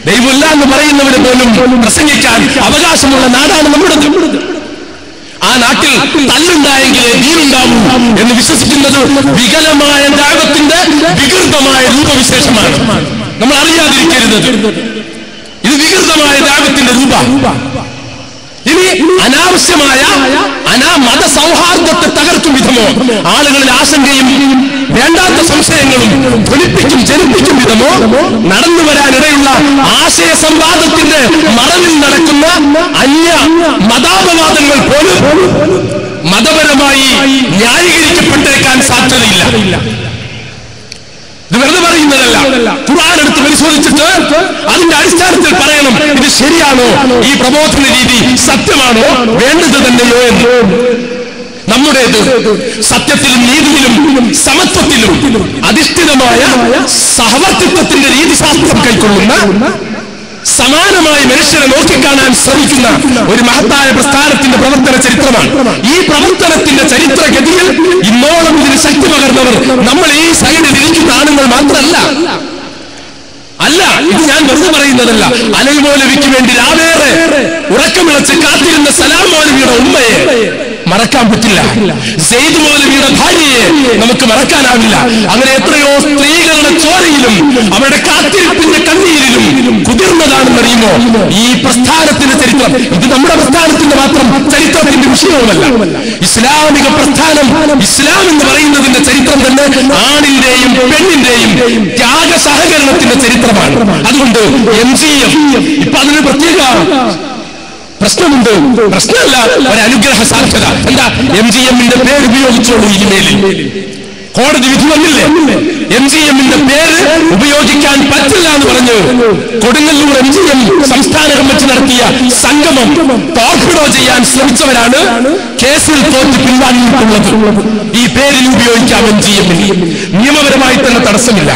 ദൈവമില്ല എന്ന് പറയുന്നവര് പോലും പ്രസംഗിക്കാൻ അവകാശമുള്ള നാടാണ് നമ്മുടേത്. ആ നാട്ടിൽ തല്ലുണ്ടായെങ്കിലേ ദീനുണ്ടാവൂ എന്ന് വിശ്വസിക്കുന്നത് വികലമായ ദാവത്തിന്റെ വികൃതമായ രൂപവിശേഷമാണ്. നമ്മൾ അറിയാതിരിക്കരുത്, ഇത് വികൃതമായ ദാവത്തിന്റെ രൂപ. ഇനി അനാവശ്യമായ മതസൗഹാർദ്ദത്തെ തകർക്കും വിധമോ ആളുകളിൽ ആശങ്കയും വേണ്ടാത്ത സംശയങ്ങളും ജനിപ്പിക്കും വിധമോ നടന്നു വരാനിടയുള്ള ആശയ സംവാദത്തിന്റെ മറവിൽ നടക്കുന്ന അന്യ മതാപവാദങ്ങൾ പോലും മതപരമായി ന്യായീകരിക്കപ്പെട്ടേക്കാൻ സാധ്യതയില്ല. ഇത് വെറുതെ പറയുന്നതല്ല. ഖുർആൻ എടുത്ത് പരിശോധിച്ചിട്ട് അതിന്റെ അടിസ്ഥാനത്തിൽ പറയണം, ഇത് ശരിയാണോ, ഈ പ്രബോധന രീതി സത്യമാണോ, വേണ്ടത് തന്നെയോ എന്ന്. നമ്മുടേത് സത്യത്തിലും നീതിയിലും സമത്വത്തിലും അധിഷ്ഠിതമായ സഹവർത്തിത്വത്തിന്റെ രീതിശാസ്ത്രം കൈക്കൊള്ളുന്ന സമാനമായി മനുഷ്യരെ നോക്കിക്കാണാൻ ശ്രമിക്കുന്ന ഒരു മഹത്തായ പ്രസ്ഥാനത്തിന്റെ പ്രവർത്തന ചരിത്രമാണ്. ഈ പ്രവർത്തനത്തിന്റെ ചരിത്രഗതിയിൽ ഇന്നോളം ഇതിന് ശക്തി പകർന്നവർ നമ്മൾ ഈ സൈഡിൽ ഇരിക്കുന്ന ആളുകൾ മാത്രമല്ല. ഇത് ഞാൻ വെറുതെ പറയുന്നതല്ല. അലൽ മൗലവിക്ക് വേണ്ടി രാവേറെ ഉറക്കമിളച്ച് കാത്തിരുന്ന സലാം മൗലവിയുടെ ഉമ്മയെ മറക്കാൻ പറ്റില്ല. സെയ്ദ് മൗലവിയുടെ ഭാര്യയെ നമുക്ക് മറക്കാനാവില്ല. അങ്ങനെ എത്രയോ സ്ത്രീകളുടെ ചോരയിലും അവരുടെ കാത്തിരിപ്പിന്റെ കണ്ണീരിലും കുതിർന്നതാണെന്നറിയുമോ ഈ പ്രസ്ഥാനത്തിന്റെ ചരിത്രം. ഇത് നമ്മുടെ പ്രസ്ഥാനത്തിന്റെ മാത്രം ചരിത്രത്തിന്റെ വിഷയവുമല്ല. ഇസ്ലാമിക പ്രസ്ഥാനം, ഇസ്ലാം എന്ന് പറയുന്നതിന്റെ ചരിത്രം തന്നെ ആണിന്റെയും പെണ്ണിന്റെയും ത്യാഗ സഹകരണത്തിന്റെ ചരിത്രമാണ്. അതുകൊണ്ട് MGM ഇപ്പൊ അതിന് പ്രത്യേക പ്രശ്നമുണ്ട്. പ്രശ്നമല്ല, ഒരു അനുഗ്രഹ സാധ്യത. എന്താ? MGMന്റെ പേര് ഉപയോഗിച്ചോളൂ. ഇനിമേലിൽ കോടതി വിധി വന്നില്ലേ? MGMന്റെ പേര് ഉപയോഗിക്കാൻ പറ്റില്ല എന്ന് പറഞ്ഞു കൊടുങ്ങല്ലൂർ MGM സംസ്ഥാന കമ്മിറ്റി നടത്തിയ സംഗമം ടോർപിഡോ ചെയ്യാൻ ശ്രമിച്ചവരാണ് കേസിൽ തോറ്റ് പിൻവാങ്ങിയിട്ടുള്ളത്. ഈ പേരിൽ ഉപയോഗിക്കാം MGMന് നിയമപരമായി തന്നെ തടസ്സമില്ല.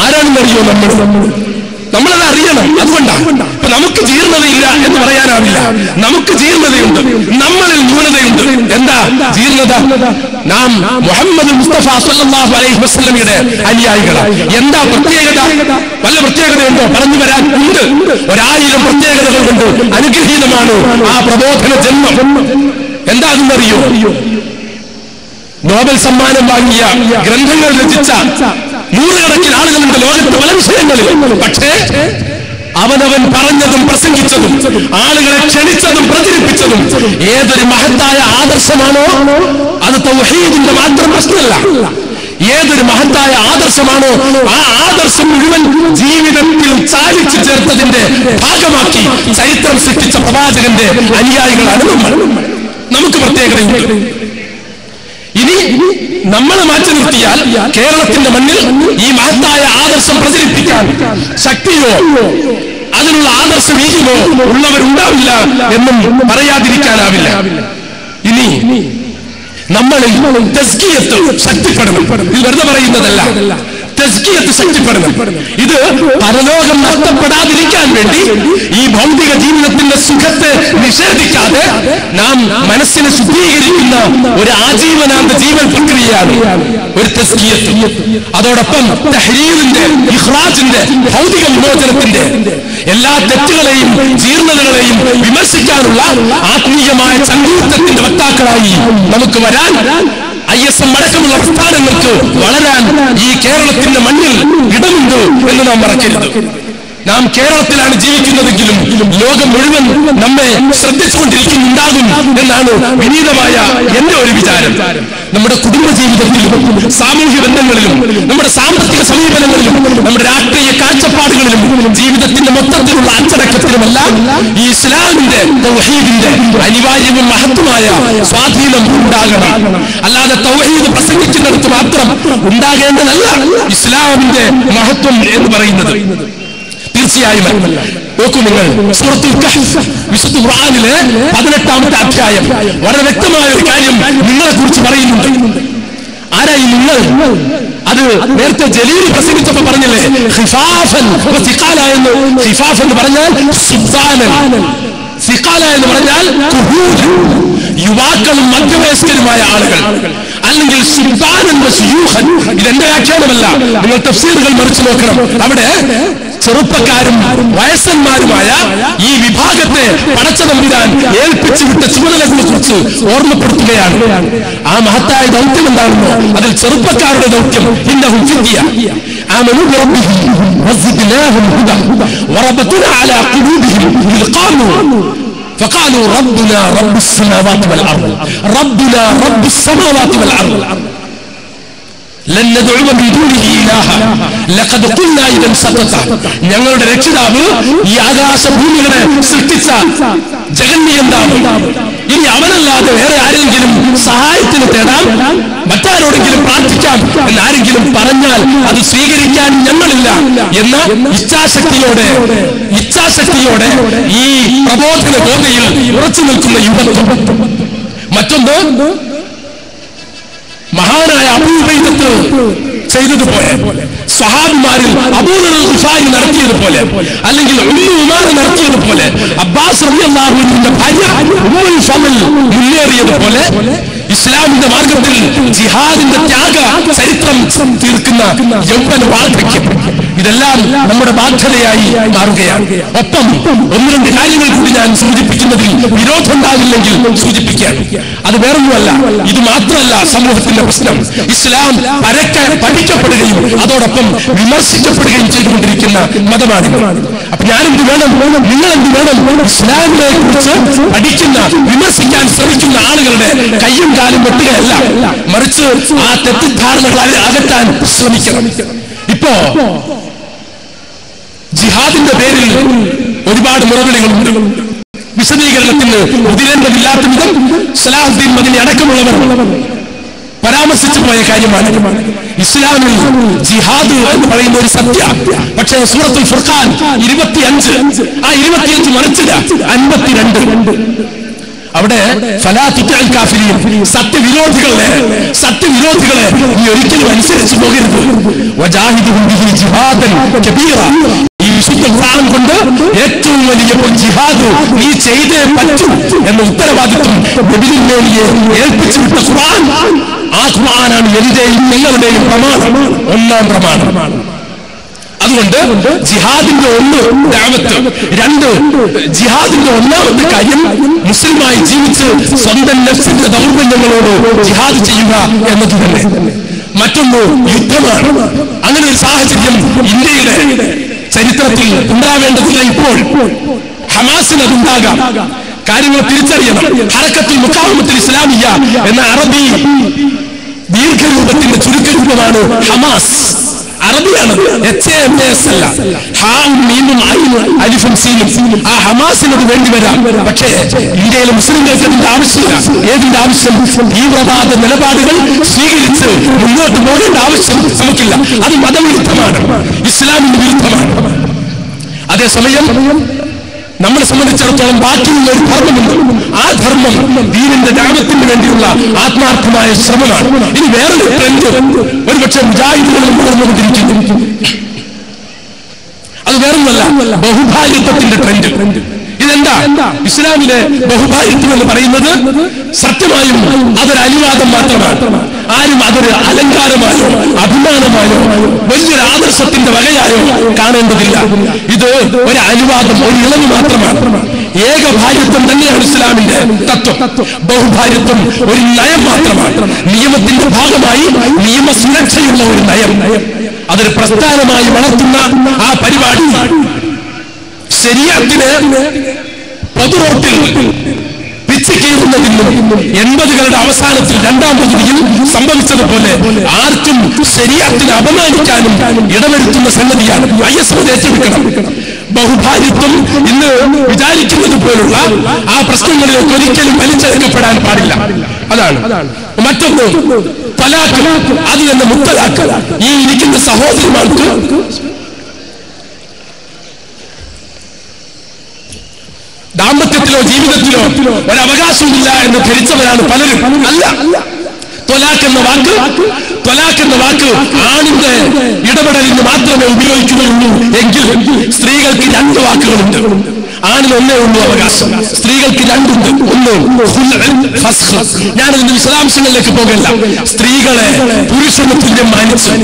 ആരാണെന്നറിയോ? നമ്മളത് അറിയണം. അതുകൊണ്ടാണ് ഇപ്പൊ നമുക്ക് ജീർണതയില്ല എന്ന് പറയാനാവില്ല. നമുക്ക് ജീർണതയുണ്ട്, നമ്മളിൽ ന്യൂനതയുണ്ട്. എന്താ ജീർണത? നാം മുഹമ്മദ് മുസ്തഫ സല്ലല്ലാഹു അലൈഹി വസല്ലമയുടെ അനുയായികളാണ്. എന്താ പ്രത്യേകത? വല്ല പ്രത്യേകതയുണ്ടോ? പറഞ്ഞു വരാൻ ഉണ്ട്. 1000 പ്രത്യേകതകൾ കൊണ്ട് അനുഗ്രഹീതമാണ് ആ പ്രബോധന ജന്മം. എന്താണെന്നറിയോ? നോബൽ സമ്മാനം വാങ്ങിയ ഗ്രന്ഥങ്ങൾ രചിച്ച നൂറുകണക്കിന് ആളുകളുണ്ട് ലോകത്ത് പല വിഷയങ്ങളിൽ. പക്ഷേ അവനവൻ പറഞ്ഞതും പ്രസംഗിച്ചതും ആളുകളെ ക്ഷണിച്ചതും പ്രചരിപ്പിച്ചതും ഏതൊരു മഹത്തായ ആദർശമാണോ അത് തൗഹീദിന്റെ മാത്രം പ്രശ്നമല്ല. ഏതൊരു മഹത്തായ ആദർശമാണോ ആ ആദർശം മുഴുവൻ ജീവിതത്തിൽ ചാലിച്ചു ചേർത്തതിന്റെ ഭാഗമാക്കി ചരിത്രം സൃഷ്ടിച്ച പ്രവാചകന്റെ അനുയായികളാണ് നമ്മൾ. നമുക്ക് പ്രത്യേകതയുണ്ട്. ഇനി നമ്മളെ മാറ്റി നിർത്തിയാൽ കേരളത്തിന്റെ മണ്ണിൽ ഈ മഹത്തായ ആദർശം പ്രചരിപ്പിക്കാൻ ശക്തിയോ അതിനുള്ള ആദർശ വീര്യമോ ഉള്ളവരുണ്ടാവില്ല എന്നും പറയാതിരിക്കാനാവില്ല. ഇനി നമ്മളിൽ തസ്കിയത്ത് ശക്തിപ്പെടണം. ഇത് വെറുതെ പറയുന്നതല്ല, തസ്കിയത്ത് ശക്തിപ്പെടണം. ഇത് പരലോകം നഷ്ടപ്പെടാതിരിക്കാൻ വേണ്ടി ഈ ഭൗതിക ജീവിതത്തിന്റെ സുഖത്തെ നിഷേധിക്കാതെ നാം മനസ്സിനെ ശുദ്ധീകരിക്കുന്ന ഒരു ആജീവനാന്ത ജീവൻ പ്രക്രിയയാണ് ഒരു തസ്കിയത്ത്. അതോടൊപ്പം തഹ്രീറിന്റെ ഇഖ്റാജിന്റെ ഭൗതിക വിമോചനത്തിന്റെ എല്ലാ തെറ്റുകളെയും ജീർണതകളെയും വിമർശിക്കാനുള്ള ആത്മീയമായ ചങ്കൂറ്റത്തിന്റെ വക്താക്കളായി നമുക്ക് വരാൻ ISM അടക്കമുള്ള പ്രസ്ഥാനങ്ങൾക്ക് വളരാൻ ഈ കേരളത്തിന്റെ മണ്ണിൽ ഇടമുണ്ട് എന്ന് നാം മറക്കരുത്. നാം കേരളത്തിലാണ് ജീവിക്കുന്നതെങ്കിലും ലോകം മുഴുവൻ നമ്മെ ശ്രദ്ധിച്ചുകൊണ്ടിരിക്കുന്നുണ്ടാകും എന്നാണ് വിനീതമായ എന്റെ ഒരു വിചാരം. നമ്മുടെ കുടുംബജീവിതത്തിലും സാമൂഹ്യ ബന്ധങ്ങളിലും നമ്മുടെ സാമ്പത്തിക സമീപനങ്ങളിലും നമ്മുടെ രാഷ്ട്രീയ കാഴ്ചപ്പാടുകളിലും ജീവിതത്തിന്റെ മൊത്തത്തിലുള്ള അച്ചടക്കത്തിലുമെല്ലാം ഈ ഇസ്ലാമിന്റെ തൗഹീദിന്റെ അനിവാര്യവും മഹത്വമായ സ്വാധീനം ഉണ്ടാകണം. അല്ലാതെ തൗഹീദ് പ്രസംഗിക്കുന്നിടത്ത് മാത്രം ഉണ്ടാകേണ്ടതല്ല ഇസ്ലാമിന്റെ മഹത്വം എന്ന് പറയുന്നത്. തീർച്ചയായും നോക്കൂ നിങ്ങൾ, സൂറത്തുൽ കഹ്ഫ് വിശുദ്ധ ഖുർആനിലെ 18ാമത്തെ അധ്യായം വളരെ വ്യക്തമായ ഒരു കാര്യം നിങ്ങളെ കുറിച്ച് പറയുന്നുണ്ട്. ആരായി നിങ്ങൾ? അത് നേരത്തെ ജലീൽ പ്രസംഗിച്ചപ്പോൾ പറഞ്ഞില്ലേ, ഖിഫാഫൻ വസിഖാല എന്ന്. ഖിഫാഫ് എന്ന് പറഞ്ഞാൽ സുബ്താനൻ, സിഖാല എന്ന് പറഞ്ഞാൽ കുഹൂദൻ, യുവാക്കളും മധ്യവയസ്കരുമായ ആളുകൾ, അല്ലെങ്കിൽ സുബ്താനൻ വശയൂഖൻ. ഇതെന്റെ വ്യാഖ്യാനമല്ല, നിങ്ങൾ തഫ്സീറുകൾ മറിച്ചു നോക്കണം. അവിടെ ചെറുപ്പക്കാരും വയസ്സന്മാരുമായ ഈ വിഭാഗത്തെ പടച്ച തമ്പുരാൻ ഏൽപ്പിച്ചു വിട്ട ചുമതലകളെ കുറിച്ച് ഓർമ്മപ്പെടുത്തുകയാണ്. ആ മഹത്തായ ദൗത്യം എന്താണെന്നോ അതിൽ ചെറുപ്പക്കാരുടെ ദൗത്യം ഇന്നഹും ഫിദ്യ ആമനൂ ബിറബ്ബിഹിം വസിദ്നാഹും ഹുദാ വറബത്നാ അലാ ഖുലൂബിഹിം ഇദ് ഖാമൂ فقالوا ربنا رب السماوات والأرض ربنا رب السماوات والأرض لن ندعو من دونه إلها لقد قلنا إذا سقطا. ഞങ്ങളുടെ രക്ഷിതാവ് ഈ ആകാശഭൂമികളെ സൃഷ്ടിച്ച ജഗന്നിയന്താവ്, ഇനി അവനല്ലാതെ വേറെ ആരെങ്കിലും സഹായത്തിന് തേടാം, മറ്റാരോടെങ്കിലും പ്രാർത്ഥിക്കാം എന്നാരെങ്കിലും പറഞ്ഞാൽ അത് സ്വീകരിക്കാൻ ഞങ്ങളില്ല എന്ന ഇച്ഛാശക്തിയോടെ ഈ പ്രബോധന ഗോതയിൽ ഉറച്ചു നിൽക്കുന്ന യുവത്വം. മറ്റൊന്ന് മഹാനായ അബൂ ഉബൈദത്ത് ചെയ്തതുപോലെ, സ്വഹാബിമാരിൽ അബൂ ഖുഫാരി നടത്തിയതുപോലെ, അല്ലെങ്കിൽ ഉമ്മു ഉമാർ നടത്തിയതുപോലെ, അബ്ബാസ് റളിയല്ലാഹു അൻഹുവിന്റെ ഭാര്യ ഉമ്മുൽ ഫളൽ മുന്നേറിയതുപോലെ ഇസ്ലാമിന്റെ മാർഗത്തിൽ ജിഹാദിന്റെ ത്യാഗ ചരിത്രം തീർക്കുന്ന യൗവന വാർദ്ധക്യം, ഇതെല്ലാം നമ്മുടെ ബാധ്യതയായി മാറുകയാണ്. ഒപ്പം ഒന്ന് രണ്ട് കാര്യങ്ങൾ കൂടി ഞാൻ സൂചിപ്പിക്കുന്നതിൽ വിരോധം ഉണ്ടാവില്ലെങ്കിൽ സൂചിപ്പിക്കാൻ. അത് വേറൊന്നുമല്ല, ഇത് മാത്രമല്ല സമൂഹത്തിന്റെ പ്രശ്നം. ഇസ്ലാം പരക്കെ പഠിക്കപ്പെടുകയും അതോടൊപ്പം വിമർശിക്കപ്പെടുകയും ചെയ്തുകൊണ്ടിരിക്കുന്ന മതമാണിത്. അപ്പൊ ഞാനെന്ത് വേണം, നിങ്ങളെന്ത് വേണം? ഇസ്ലാമിനെ കുറിച്ച് പഠിക്കുന്ന വിമർശിക്കാൻ ശ്രമിക്കുന്ന ആളുകളുടെ കയ്യും കാലും വെട്ടുകയല്ല, മറിച്ച് ആ തെറ്റിദ്ധാരണകൾ അകറ്റാൻ ശ്രമിക്കണം. ഇപ്പോ ജിഹാദിന്റെ പേരിൽ ഒരുപാട് മുറവിളികളുണ്ട്. വിശദീകരണത്തിന് മുതിരേണ്ടതില്ലാത്ത വിധം സലാഹുദ്ദീൻ മദനി അടക്കമുള്ളവർ പരാമർശിച്ചു പോയ കാര്യമാണ്. ഇസ്ലാമിൽ ജിഹാദ് എന്ന് പറയുന്ന ഒരു സത്യ, പക്ഷേ സൂറത്തുൽ ഫുർഖാൻ 25 മറിച്ചില്ല, 52. അവിടെ സത്യവിരോധികളെ നീ ഒരിക്കലും അനുസരിച്ചു പോകരുത്. ഈ വിശുദ്ധ ഖുർആൻ കൊണ്ട് ഏറ്റവും വലിയ ജിഹാദ് നീ ചെയ്തേ പറ്റൂ എന്ന ഉത്തരവാദിത്വം നബിയെ ഏൽപ്പിച്ചു വിട്ട ഖുർആൻ, ആ ഖുർആനാണ് എന്റെയും നിങ്ങളുടെയും പ്രമാണം, ഒന്നാം പ്രമാണം. അതുകൊണ്ട് ജിഹാദിന്റെ ഒന്ന് ദഅവത്ത്, രണ്ട് ജിഹാദിന്റെ ഒന്നാമത്തെ കാര്യം മുസ്ലിമായി ജീവിച്ച് സ്വന്തം നഫ്സിന്റെ ദൗർബല്യങ്ങളോട് ജിഹാദ് ചെയ്യുക എന്നത് തന്നെ. മറ്റൊന്ന് യുദ്ധമാണ്. അങ്ങനെ ഒരു സാഹചര്യം ഇന്ത്യയുടെ ചരിത്രത്തിൽ ഉണ്ടാവേണ്ടതില്ല. ഇപ്പോൾ ഹമാസിന് അതുണ്ടാകാം. കാര്യങ്ങൾ തിരിച്ചറിയണം. ഹറക്കത്തുൽ മുഖാവമത്തുൽ ഇസ്ലാമിയ്യ എന്ന അറബി ദീർഘരൂപത്തിന്റെ ചുരുക്കരൂപമാണ് ഹമാസ്. അറബിയാണ്, HAMAS അല്ല. ഹാവും മീമും ഐനും അലിഫും സീനും. ആ ഹമാസിനത് വേണ്ടി വരാം. പക്ഷേ ഇന്ത്യയിലെ മുസ്ലിങ്ങൾക്ക് അതിന്റെ ആവശ്യമില്ല. ഏതിന്റെ ആവശ്യം? തീവ്രവാദ നിലപാടുകൾ സ്വീകരിച്ച് മുന്നോട്ട് പോകേണ്ട ആവശ്യം നമുക്കില്ല. അത് മതവിരുദ്ധമാണ്, ഇസ്ലാമിന് വിരുദ്ധമാണ്. അതേസമയം നമ്മളെ സംബന്ധിച്ചിടത്തോളം ബാക്കിയുള്ള ഒരു ധർമ്മമുണ്ട്. ആ ധർമ്മം ദീനിന്റെ ദഅവത്തിന് വേണ്ടിയുള്ള ആത്മാർത്ഥമായ ശ്രമമാണ്. ഇനി വേറൊരു ട്രെൻഡ് ഒരുപക്ഷെ മുജാഹിദുകളും വളർന്നുകൊണ്ടിരിക്കുന്നു. അത് വേറൊന്നല്ല, ബഹുഭാര്യത്വത്തിന്റെ ട്രെൻഡ്. ഇതെന്താ? ഇസ്ലാമിലെ ബഹുഭാര്യത്വം എന്ന് പറയുന്നത് സത്യമായും അതൊരു അനുവാദം മാത്രമാണ്. ആരും അതൊരു അലങ്കാരമായോ അഭിമാനമായോ വലിയൊരു ആദർശത്തിന്റെ വകയായോ കാണേണ്ടതില്ല. ഇത് ഒരു അനുവാദം, ഒരു ഇളവ് മാത്രമാണ്. ഏകഭാര്യത്വം തന്നെയാണ് ഇസ്ലാമിന്റെ തത്വം. ബഹുഭാര്യത്വം ഒരു നയം മാത്രമാണ്. നിയമത്തിന്റെ ഭാഗമായി നിയമസുരക്ഷയുള്ള ഒരു നയം. അതൊരു പ്രസ്ഥാനമായി വളർത്തുന്ന ആ പരിപാടി ശരീഅത്തിനെ പൊതുറോട്ടിൽ പിച്ചിക്കീറുന്നതിനും 80കളുടെ അവസാനത്തിൽ രണ്ടാം പകുതിയിൽ സംഭവിച്ചതുപോലെ ആർക്കും ശരീഅത്തിനെ അപമാനിക്കാനും ഇടവരുത്തുന്ന സംഗതിയാണ്. IS ഏറ്റെടുക്കണം. ബഹുഭാര്യത്വം ഇന്ന് വിചാരിക്കുന്നത് പോലുള്ള ആ പ്രശ്നങ്ങളിലേക്ക് ഒരിക്കലും വലിച്ചെടുക്കപ്പെടാൻ പാടില്ല. അതാണ്. മറ്റൊന്ന് തലാഖ്, അത് തന്നെ മുത്തലാഖ്. ഈ ഇരിക്കുന്ന സഹോദരിമാർക്ക് ദാമ്പത്യത്തിലോ ജീവിതത്തിലോ ഒരവകാശമില്ല എന്ന് ധരിച്ചവരാണ് പലരും. അല്ല, ത്വലാഖ് എന്ന വാക്ക് ആണിന്റെ ഇടപെടലിന് മാത്രമേ ഉപയോഗിക്കുകയുള്ളൂ എങ്കിൽ സ്ത്രീകൾക്ക് 2 വാക്കുകളുണ്ട്. ആണിന് ഒന്നേ ഉള്ളൂ അവകാശം, സ്ത്രീകൾക്ക് 2 ഉണ്ട്. ഒന്ന് ഫസ്ഖ്. ഞാനിതിന്റെ വിശദാംശങ്ങളിലേക്ക് പോകല്ല. സ്ത്രീകളെ പുരുഷന് തുല്യം മാനിച്ച്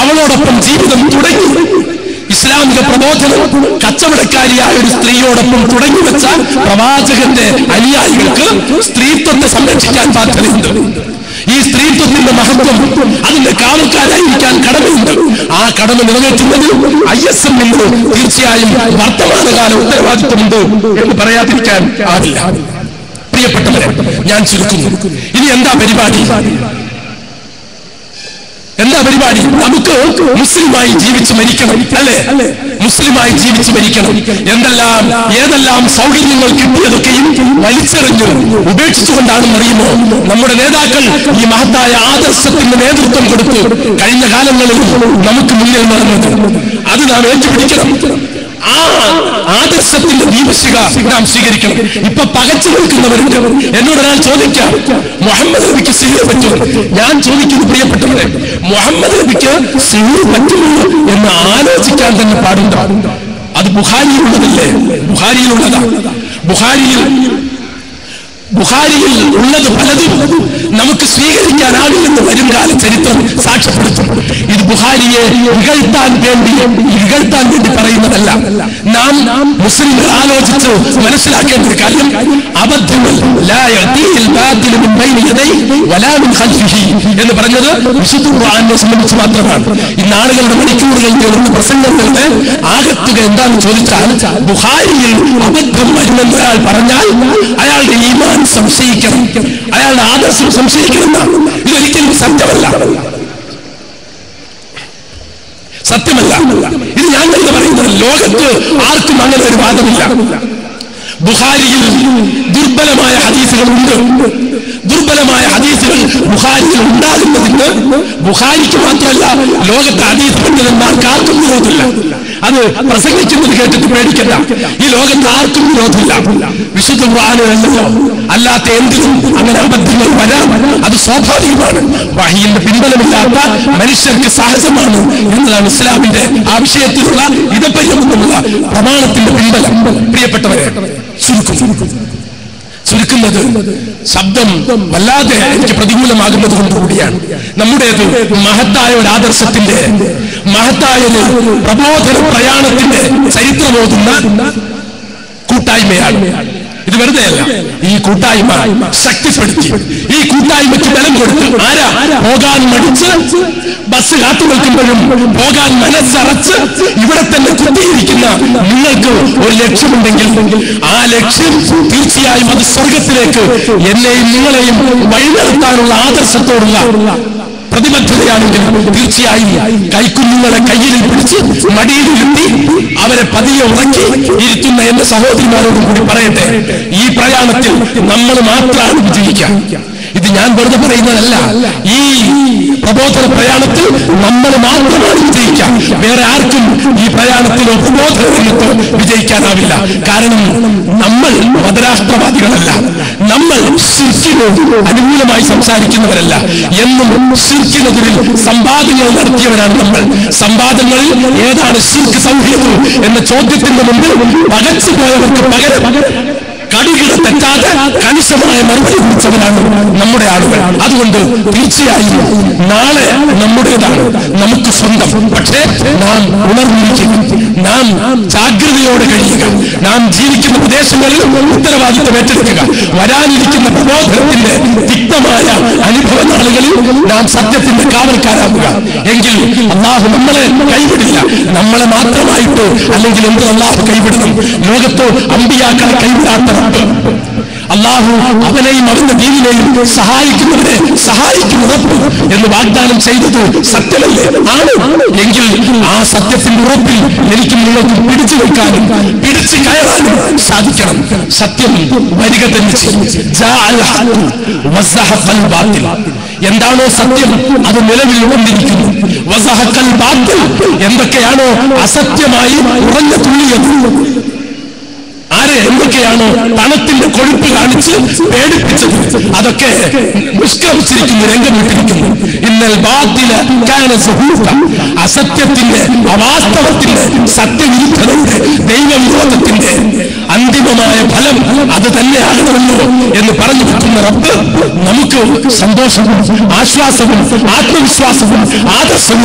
അവളോടൊപ്പം ജീവിതം തുടങ്ങി. ഇസ്ലാമിക പ്രബോധനം കച്ചവടക്കാരിയായ ഒരു സ്ത്രീയോടൊപ്പം തുടങ്ങിവെച്ച പ്രവാചകന്റെ അനുയായികൾക്ക് സ്ത്രീത്വത്തെ സംരക്ഷിക്കാൻ ബാധ്യതയുണ്ട്. ഈ സ്ത്രീത്വത്തിന്റെ മഹത്വം, അതിന്റെ കാവൽക്കാരായിരിക്കാൻ കടമയുണ്ട്. ആ കടമ നിറവേറ്റുന്നതിൽ ISM തീർച്ചയായും വർത്തമാനകാല ഉത്തരവാദിത്വമുണ്ട് എന്ന് പറയാതിരിക്കാൻ ആവില്ല. പ്രിയപ്പെട്ടവരെ, ഞാൻ ചുരുക്കുന്നു. ഇനി എന്താ പരിപാടി? നമുക്ക് മുസ്ലിമായി ജീവിച്ചു മരിക്കണം, അല്ലേ? മുസ്ലിമായി ജീവിച്ചു മരിക്കണം. ഏതെല്ലാം സൗകര്യങ്ങൾ കിട്ടിയതൊക്കെയും വലിച്ചെറിഞ്ഞു ഉപേക്ഷിച്ചുകൊണ്ടാണെന്ന് അറിയുമോ നമ്മുടെ നേതാക്കൾ ഈ മഹത്തായ ആദർശത്തിന് നേതൃത്വം കൊടുത്തു കഴിഞ്ഞ കാലങ്ങളിൽ നമുക്ക് മുന്നിൽ നടന്നത്. അത് നാം ഏറ്റുപിടിക്കണം. ആ ആദർശത്തിന്റെ ദീപശിഖ നാം സ്വീകരിക്കണം. ഇപ്പൊ പകച്ചു നിൽക്കുന്നവരുണ്ട്. എന്നോടൊരാൾ ചോദിക്കാം, മുഹമ്മദ് നബിക്ക് സിഹ്ർ പറ്റുമോ? ഞാൻ ചോദിക്കുന്നു, പ്രിയപ്പെട്ടവരെ, മുഹമ്മദ് നബിക്ക് സിഹ്ർ പറ്റുമോ എന്ന് ആലോചിക്കാൻ തന്നെ പാടുണ്ടോ? അത് ബുഖാരിയിലുള്ളതല്ലേ? ബുഖാരിയിൽ ഉള്ളത് പലതും നമുക്ക് സ്വീകരിക്കാനാവില്ലെന്ന് വരുംകാല ചരിത്രം സാക്ഷ്യപ്പെടുത്തും. ഇത് ബുഖാരിയെ ഇകഴ്ത്താൻ വേണ്ടി പറയുന്നതല്ല. നാം മുസ്ലിംകൾ ആലോചിച്ച് മനസ്സിലാക്കേണ്ട ഒരു കാര്യം, അബദ്ധങ്ങൾ എന്ന് പറഞ്ഞത് വിശുദ്ധ ഖുർആനെ സംബന്ധിച്ച് മാത്രമാണ്. ഇന്ന് ആളുകളുടെ മണിക്കൂറുകൾ തീർന്ന പ്രസംഗങ്ങളുടെ ആകത്തുക എന്താണെന്ന് ചോദിച്ചാൽ, ബുഖാരിയിൽ അബദ്ധം വരുമെന്ന് ഒരാൾ പറഞ്ഞാൽ അയാളുടെ ഈമാൻ സംശയിക്കണം, അയാളുടെ ആദർശം സംശയിക്കണം. ഇതൊരിക്കലും സത്യമല്ല. ഇത് ഞാൻ എന്ന് പറയുന്നത് ലോകത്ത് ആർക്കും അങ്ങനെ ഒരു വാദമില്ല. ബുഖാരിയിൽ ദുർബലമായ ഹദീസുകളുണ്ട്. ദുർബലമായ ഹദീസുകൾ ബുഖാരിയിൽ ഉണ്ടാകുന്നതിന് ബുഖാരിക്ക് മാത്രമല്ല ലോകത്തെ ഹദീസ് പണ്ഡിതന്മാർക്ക് ആർക്കും വിരോധമില്ല. അത് പ്രസംഗിക്കുന്നത് കേട്ടിട്ട് പേടിക്കണ്ട. ഈ ലോകത്ത് ആർക്കും വിരോധമില്ല. വിശുദ്ധ ഖുർആനിലല്ലോ അല്ലാത്ത എന്തിനും അങ്ങനെ അബദ്ധങ്ങൾ വരാം. അത് സ്വാഭാവികമാണ്. വഹീന്റെ പിൻബലമില്ലാത്ത മനുഷ്യർക്ക് സഹജമാണ് എന്നതാണ് ഇസ്ലാമിന്റെ ആ വിഷയത്തിലുള്ള ഇടപെടലുള്ള പ്രമാണത്തിന്റെ പിൻബലം. പ്രിയപ്പെട്ടവരെ, ചുരുക്കും ചുരുക്കുന്നത് ശബ്ദം വല്ലാതെ എനിക്ക് പ്രതികൂലമാകുന്നത് കൊണ്ടുകൂടിയാണ്. നമ്മുടേത് മഹത്തായ ഒരു ആദർശത്തിന്റെ, മഹത്തായ ഒരു പ്രബോധന പ്രയാണത്തിന്റെ ചരിത്രമോതുന്ന കൂട്ടായ്മയാണ്. ഇത് വെറുതെ അല്ല. ഈ കൂട്ടായ്മ ശക്തിപ്പെടുത്തി, ഈ കൂട്ടായ്മയ്ക്ക് ബലം കൊടുത്ത് ആരാ പോകാൻ മടിച്ച് ബസ് കാത്തു നിൽക്കുമ്പോഴും പോകാൻ മനസ്സറച്ച് ഇവിടെ തന്നെ കുത്തിയിരിക്കുന്ന നിങ്ങൾക്ക് ഒരു ലക്ഷ്യമുണ്ടെങ്കിൽ ആ ലക്ഷ്യം തീർച്ചയായും അത് സ്വർഗത്തിലേക്ക് എന്നെയും നിങ്ങളെയും വഴിനടത്താനുള്ള ആദർശത്തോടുള്ള പ്രതിബദ്ധതയാണെങ്കിൽ തീർച്ചയായും കൈക്കുഞ്ഞുങ്ങളെ കയ്യിൽ പിടിച്ച് മടിയിലിരുത്തി അവരെ പതിയെ ഉറക്കി ഇരുത്തുന്ന എന്റെ സഹോദരിമാരോടും കൂടി പറയട്ടെ, ഈ പ്രയാണത്തിൽ നമ്മൾ മാത്രമാണ് വിജയിക്കുക. ഇത് ഞാൻ വെറുതെ പറയുന്നതല്ല. ഈ പ്രബോധന പ്രയാണത്തിൽ നമ്മൾ മാത്രമാണ് വിജയിക്കുക. വേറെ ആർക്കും ഈ പ്രയാണത്തിലോ പ്രബോധന രംഗത്തോ വിജയിക്കാനാവില്ല. കാരണം നമ്മൾ മതരാഷ്ട്രവാദികളല്ല, നമ്മൾ ശിർക്കിന് അനുകൂലമായി സംസാരിക്കുന്നവരല്ല. എന്നും ശിർക്കിനെതിരിൽ സംവാദങ്ങൾ നടത്തിയവരാണ് നമ്മൾ. സംവാദങ്ങളിൽ ഏതാണ് ശിർക്ക് സൗഹൃദം എന്ന ചോദ്യത്തിന്റെ മുമ്പിൽ പകച്ചു പോയവർക്ക് പകരം കടുകിട തെറ്റാതെ കണിശമായ മറുപടി കുറിച്ചവരാണ് നമ്മുടെ ആളുകൾ. അതുകൊണ്ട് തീർച്ചയായും നാളെ നമ്മുടേതാണ്, നമുക്ക് സ്വന്തം. പക്ഷേ നാം ഉണർന്നിരിക്കുക, നാം ജാഗ്രതയോടെ കഴിയുക, നാം ജീവിക്കുന്ന പ്രദേശങ്ങളിൽ ഉത്തരവാദിത്വം ഏറ്റെടുക്കുക. വരാനിരിക്കുന്ന പ്രബോധനത്തിന്റെ തിക്തമായ അനുഭവ നാളുകളിൽ നാം സത്യത്തിന്റെ കാവൽക്കാരാകുക. എങ്കിൽ അല്ലാഹു നമ്മളെ കൈവിടില്ല. നമ്മളെ മാത്രമായിട്ട് അല്ലെങ്കിൽ എന്ത് അല്ലാഹു കൈവിടണം? ലോകത്ത് അമ്പിയാക്കളെ കൈവിടാത്ത അല്ലാഹു അവനെയും അവന്റെ ദീനിനെയും സഹായിക്കുന്നവരെ സഹായിക്കും ഉറപ്പ് എന്ന് വാഗ്ദാനം ചെയ്തത് സത്യമല്ലേ? ആണ്. എങ്കിൽ ആ സത്യത്തിന്റെ ഉറപ്പിൽ എനിക്കും നിങ്ങൾക്കും പിടിച്ചു വെക്കാനും പിടിച്ചു കയറാനും സാധിക്കണം. സത്യം വരിക തന്നെ ചെയ്യും. എന്താണോ സത്യം അത് നിലവിൽ വന്നിരിക്കുന്നു. വസഹഖൽ ബാത്തിൽ എന്തൊക്കെയാണോ അസത്യമായി ഉറഞ്ഞ തുള്ളിയത്, ആരെ എന്തൊക്കെയാണോ പണത്തിന്റെ കൊഴുപ്പ് കാണിച്ച് പേടിപ്പിച്ചത്, അതൊക്കെ നിഷ്ക്രമിച്ചിരിക്കുന്നു, രംഗമിട്ടിരിക്കുന്നു. ഇന്നൽ ബാത്തില കാന സുഹൂഖ, അസത്യത്തിന്റെ അവാസ്തവത്തിന്റെ സത്യവിരുദ്ധതയുടെ ദൈവവിരോധത്തിന്റെ അന്തിമമായ ഫലം അത് തന്നെയാകണമല്ലോ എന്ന് പറഞ്ഞു വെക്കുന്ന റബ്ബ് നമുക്ക് സന്തോഷവും ആശ്വാസവും ആത്മവിശ്വാസവും ആദർശവും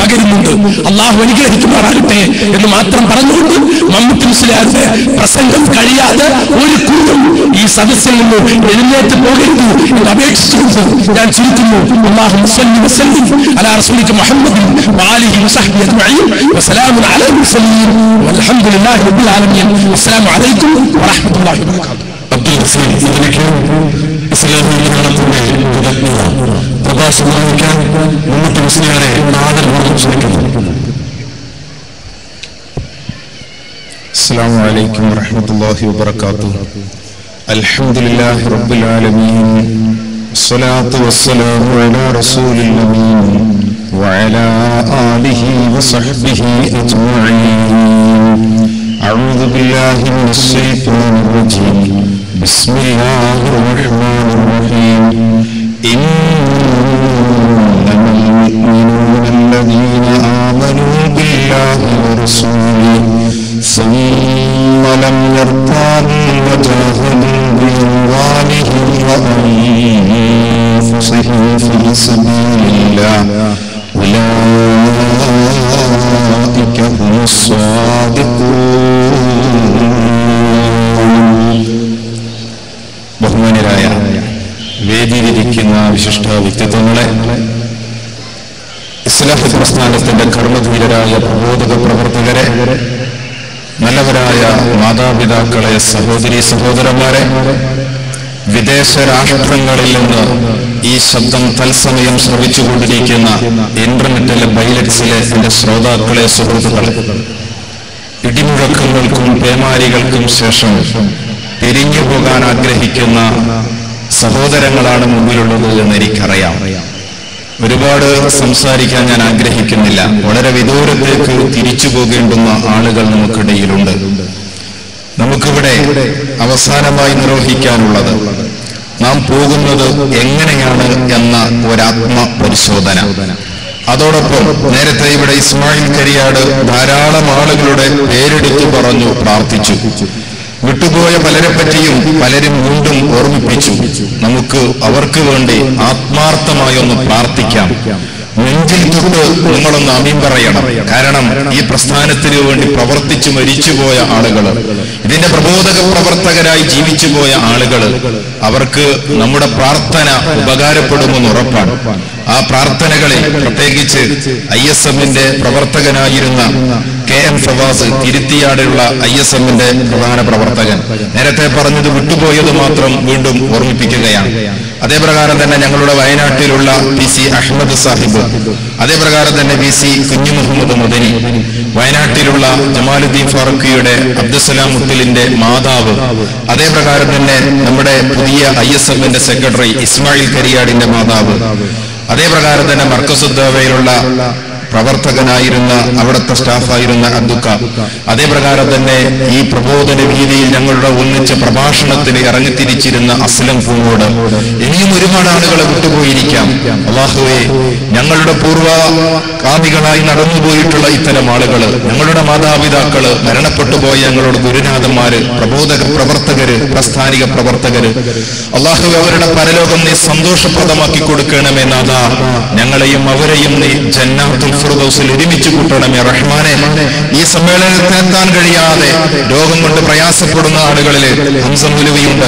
പകരുന്നുണ്ട്. അല്ലാഹു അനുഗ്രഹിക്കുമാറാകട്ടെ എന്ന് മാത്രം പറഞ്ഞുകൊണ്ട് മമ്മൂട്ടി മുസ്ലിയാരുടെ പ്രസംഗം കഴിയാതെ ഒരു കൂട്ടം ഈ സദസ്സിൽ നിന്ന് എഴുന്നേറ്റ് പോകരുത് എന്ന് അപേക്ഷിച്ചുകൊണ്ട് ഞാൻ ചുരുക്കുന്നു. അല്ലാഹു സ്വല്ലി വസല്ലിം അലാ റസൂലിക മുഹമ്മദിൻ വആലിഹി വസഹ്ബിഹി അജ്മഈൻ വസലാമുൻ അലൽ മുർസലീൻ വൽഹംദുലില്ലാഹി റബ്ബിൽ ആലമീൻ. അസ്സലാമു അലൈക്കും വറഹ്മത്തുള്ളാഹി വബറകാതുഹു. അബ്ദുൽ ഹസീൻ ഇതിലേക്ക് ഇസ്ലാമിക പ്രഭാഷണം നിർവഹിക്കാൻ മമ്മൂട്ടി മുസ്ലിയാരെ ആദരപൂർവ്വം ക്ഷണിക്കുന്നു. السلام عليكم ورحمة الله وبركاته. الحمد لله رب العالمين، الصلاة والسلام على رسول الأمين وعلى آله وصحبه أجمعين. أعوذ بالله من الشيطان الرجيم. بسم الله الرحمن الرحيم. إنما المؤمنون الذين آمنوا بالله ورسوله ثم لم يرتابوا وجاهدوا بأموالهم وأنفسهم في سبيل الله أولئك هم الصادقون. ബഹുമാന്യരായ വേദിയിലിരിക്കുന്ന വിശിഷ്ട വ്യക്തിത്വങ്ങളെ, ഇസ്ലാഹി പ്രസ്ഥാനത്തിന്റെ കർമ്മധീരരായ പ്രബോധക പ്രവർത്തകരെ, നല്ലവരായ മാതാപിതാക്കളെ, സഹോദരി സഹോദരന്മാരെ, വിദേശ രാഷ്ട്രങ്ങളിൽ നിന്ന് ഈ ശബ്ദം തത്സമയം ശ്രവിച്ചുകൊണ്ടിരിക്കുന്ന ഇന്റർനെറ്റിലെ ബൈലറ്റ്സിലെ എന്റെ ശ്രോതാക്കളെ, സുഹൃത്തുക്കളെ, ഇടിമുഴക്കങ്ങൾക്കും പേമാരികൾക്കും ശേഷം പിരിഞ്ഞു പോകാൻ ആഗ്രഹിക്കുന്ന സഹോദരങ്ങളാണ് മുമ്പിലുള്ളത് എന്ന് എനിക്കറിയാം. ഒരുപാട് സംസാരിക്കാൻ ഞാൻ ആഗ്രഹിക്കുന്നില്ല. വളരെ വിദൂരത്തേക്ക് തിരിച്ചു പോകേണ്ടുന്ന ആളുകൾ നമുക്കിടയിലുണ്ട്. നമുക്കിവിടെ അവസാനമായി നിർവഹിക്കാനുള്ളത് നാം പോകുന്നത് എങ്ങനെയാണ് എന്ന ഒരാത്മ പരിശോധന. അതോടൊപ്പം നേരത്തെ ഇവിടെ ഇസ്മായിൽ കരിയാട് ധാരാളം ആളുകളുടെ പേരെടുത്തു പറഞ്ഞു പ്രാർത്ഥിച്ചു. വിട്ടുപോയ പലരെ പറ്റിയും പലരും വീണ്ടും ഓർമ്മിപ്പിച്ചു. നമുക്ക് അവർക്ക് വേണ്ടി ആത്മാർത്ഥമായി ഒന്ന് പ്രാർത്ഥിക്കാം. നെഞ്ചിൽ തൊട്ട് നിങ്ങളൊന്ന് ആമീൻ പറയണം. കാരണം ഈ പ്രസ്ഥാനത്തിന് വേണ്ടി പ്രവർത്തിച്ചു മരിച്ചുപോയ ആളുകൾ, ഇതിന്റെ പ്രബോധക പ്രവർത്തകരായി ജീവിച്ചുപോയ ആളുകൾ, അവർക്ക് നമ്മുടെ പ്രാർത്ഥന ഉപകാരപ്പെടുമെന്ന് ഉറപ്പാണ്. ആ പ്രാർത്ഥനകളെ പ്രത്യേകിച്ച് ISMന്റെ പ്രവർത്തകനായിരുന്ന KM ഫവാസ്, തിരുത്തിയാടുള്ള ISMന്റെ പ്രധാന പ്രവർത്തകൻ, നേരത്തെ പറഞ്ഞത് വിട്ടുപോയത് മാത്രം വീണ്ടും ഓർമ്മിപ്പിക്കുകയാണ്. അതേപ്രകാരം തന്നെ ഞങ്ങളുടെ വയനാട്ടിലുള്ള PC അഹമ്മദ് സാഹിബ്, അതേപ്രകാരം തന്നെ PC കുഞ്ഞു മുഹമ്മദ് മദനി, വയനാട്ടിലുള്ള ജമാലുദ്ദീൻ ഫാറൂഖിയുടെ അബ്ദുസലാം മുത്തലിന്റെ മാതാവ്, അതേപ്രകാരം തന്നെ നമ്മുടെ പുതിയ ISMന്റെ സെക്രട്ടറി ഇസ്മായിൽ കരിയാടിന്റെ മാതാവ്, അതേപ്രകാരം തന്നെ മർക്കസുദ്ദാവയിലുള്ള പ്രവർത്തകനായിരുന്ന അവിടുത്തെ സ്റ്റാഫായിരുന്ന അബ്ദുക്ക, അതേപ്രകാരം തന്നെ ഈ പ്രബോധന രീതിയിൽ ഞങ്ങളുടെ ഒന്നിച്ച പ്രഭാഷണത്തിന് ഇറങ്ങിത്തിരിച്ചിരുന്ന അസ്ലം പൂങ്ങോട്, ഇനിയും ഒരുപാട് ആളുകളെ വിട്ടുപോയിരിക്കാം. അല്ലാഹുവേ, ഞങ്ങളുടെ പൂർവ്വകാമികളായി നടന്നുപോയിട്ടുള്ള ഇത്തരം ആളുകള്, ഞങ്ങളുടെ മാതാപിതാക്കള്, മരണപ്പെട്ടുപോയ ഞങ്ങളുടെ ഗുരുനാഥന്മാര്, പ്രബോധക പ്രവർത്തകര്, പ്രസ്ഥാനിക പ്രവർത്തകര്, അല്ലാഹുവേ, അവരുടെ പരലോകം നീ സന്തോഷപ്രദമാക്കി കൊടുക്കണമേ നാഥാ. ഞങ്ങളെയും അവരെയും നീ ജന്നാത്തുൽ ഫിർദൗസിൽ ഒരുമിച്ച് കൂട്ടണമേ റഹ്മാനെ. ഈ സമ്മേളനത്തിനെത്താൻ കഴിയാതെ രോഗം കൊണ്ട് പ്രയാസപ്പെടുന്ന ആളുകളിൽ ഹംസ മൗലവിയുണ്ട്,